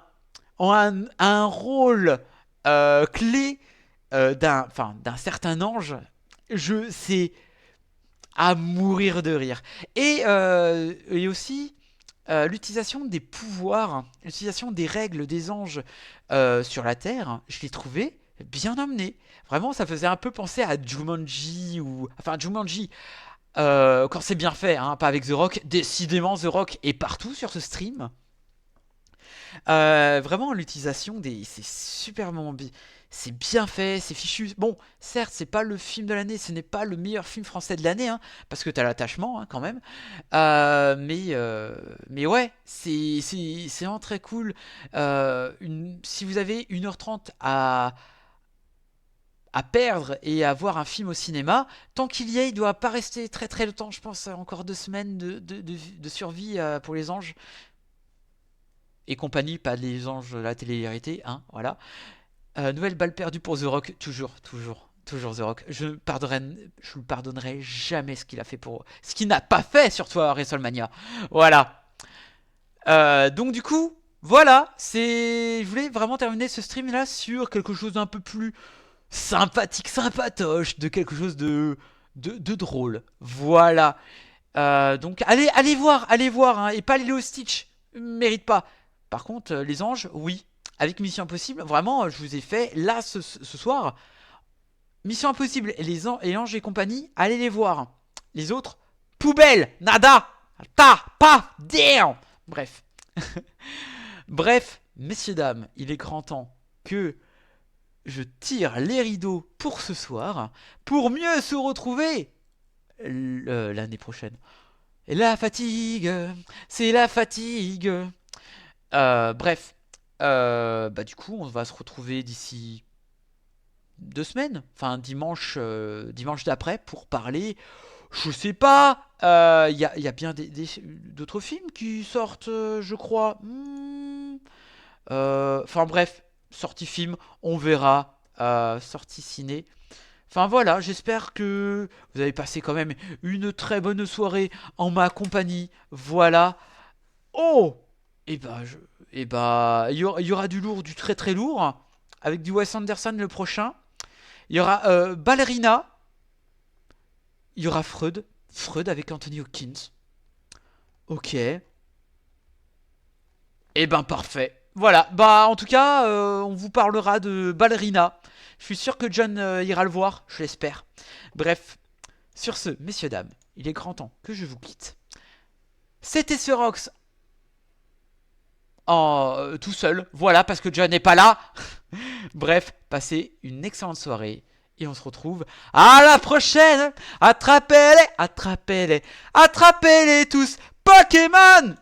un rôle clé d'un certain ange, c'est à mourir de rire. Et aussi l'utilisation des pouvoirs, l'utilisation des règles des anges sur la Terre, je l'ai trouvé bien amené. Vraiment, ça faisait un peu penser à Jumanji Jumanji quand c'est bien fait, hein, pas avec The Rock. Décidément, The Rock est partout sur ce stream. Vraiment, l'utilisation c'est superment bien. C'est bien fait, c'est fichu. Bon, certes, c'est pas le film de l'année, ce n'est pas le meilleur film français de l'année, hein, parce que t'as l'attachement, hein, quand même. Mais ouais, c'est vraiment très cool. Si vous avez 1h30 à perdre et à voir un film au cinéma, tant qu'il y est, il doit pas rester très très longtemps. Je pense encore 2 semaines de survie pour les anges et compagnie, pas les anges de la télé-réalité, hein, voilà. Nouvelle balle perdue pour The Rock, toujours The Rock. Je ne pardonnerai jamais ce qu'il a fait ce qu'il n'a pas fait surtout à WrestleMania. Voilà. Donc du coup, voilà, je voulais vraiment terminer ce stream là sur quelque chose d'un peu plus sympathique, sympatoche, de quelque chose de drôle. Voilà. Donc allez voir, hein, et pas Lilo Stitch, mérite pas. Par contre, les anges, oui. Avec Mission Impossible, vraiment, je vous ai fait là ce soir. Mission Impossible et Anges et compagnie, allez les voir. Les autres, poubelle, nada, pas, damn. Bref. Bref, messieurs, dames, il est grand temps que je tire les rideaux pour ce soir, pour mieux se retrouver l'année prochaine. Et la fatigue, c'est la fatigue. Bref. Du coup, on va se retrouver d'ici 2 semaines, enfin dimanche d'après, pour parler. Je sais pas, y a bien d'autres films qui sortent, je crois. Enfin bref, sortie film, on verra. Sortie ciné. Enfin voilà, j'espère que vous avez passé quand même une très bonne soirée en ma compagnie. Voilà. Oh, il y aura du lourd, du très très lourd, avec du Wes Anderson le prochain. Il y aura Ballerina. Il y aura Freud avec Anthony Hopkins. Ok. Parfait. Voilà, en tout cas, on vous parlera de Ballerina. Je suis sûr que John ira le voir, je l'espère. Bref, sur ce, messieurs, dames, il est grand temps que je vous quitte. C'était Cerox tout seul, voilà, parce que John n'est pas là. Bref, passez une excellente soirée et on se retrouve à la prochaine. Attrapez-les tous, Pokémon.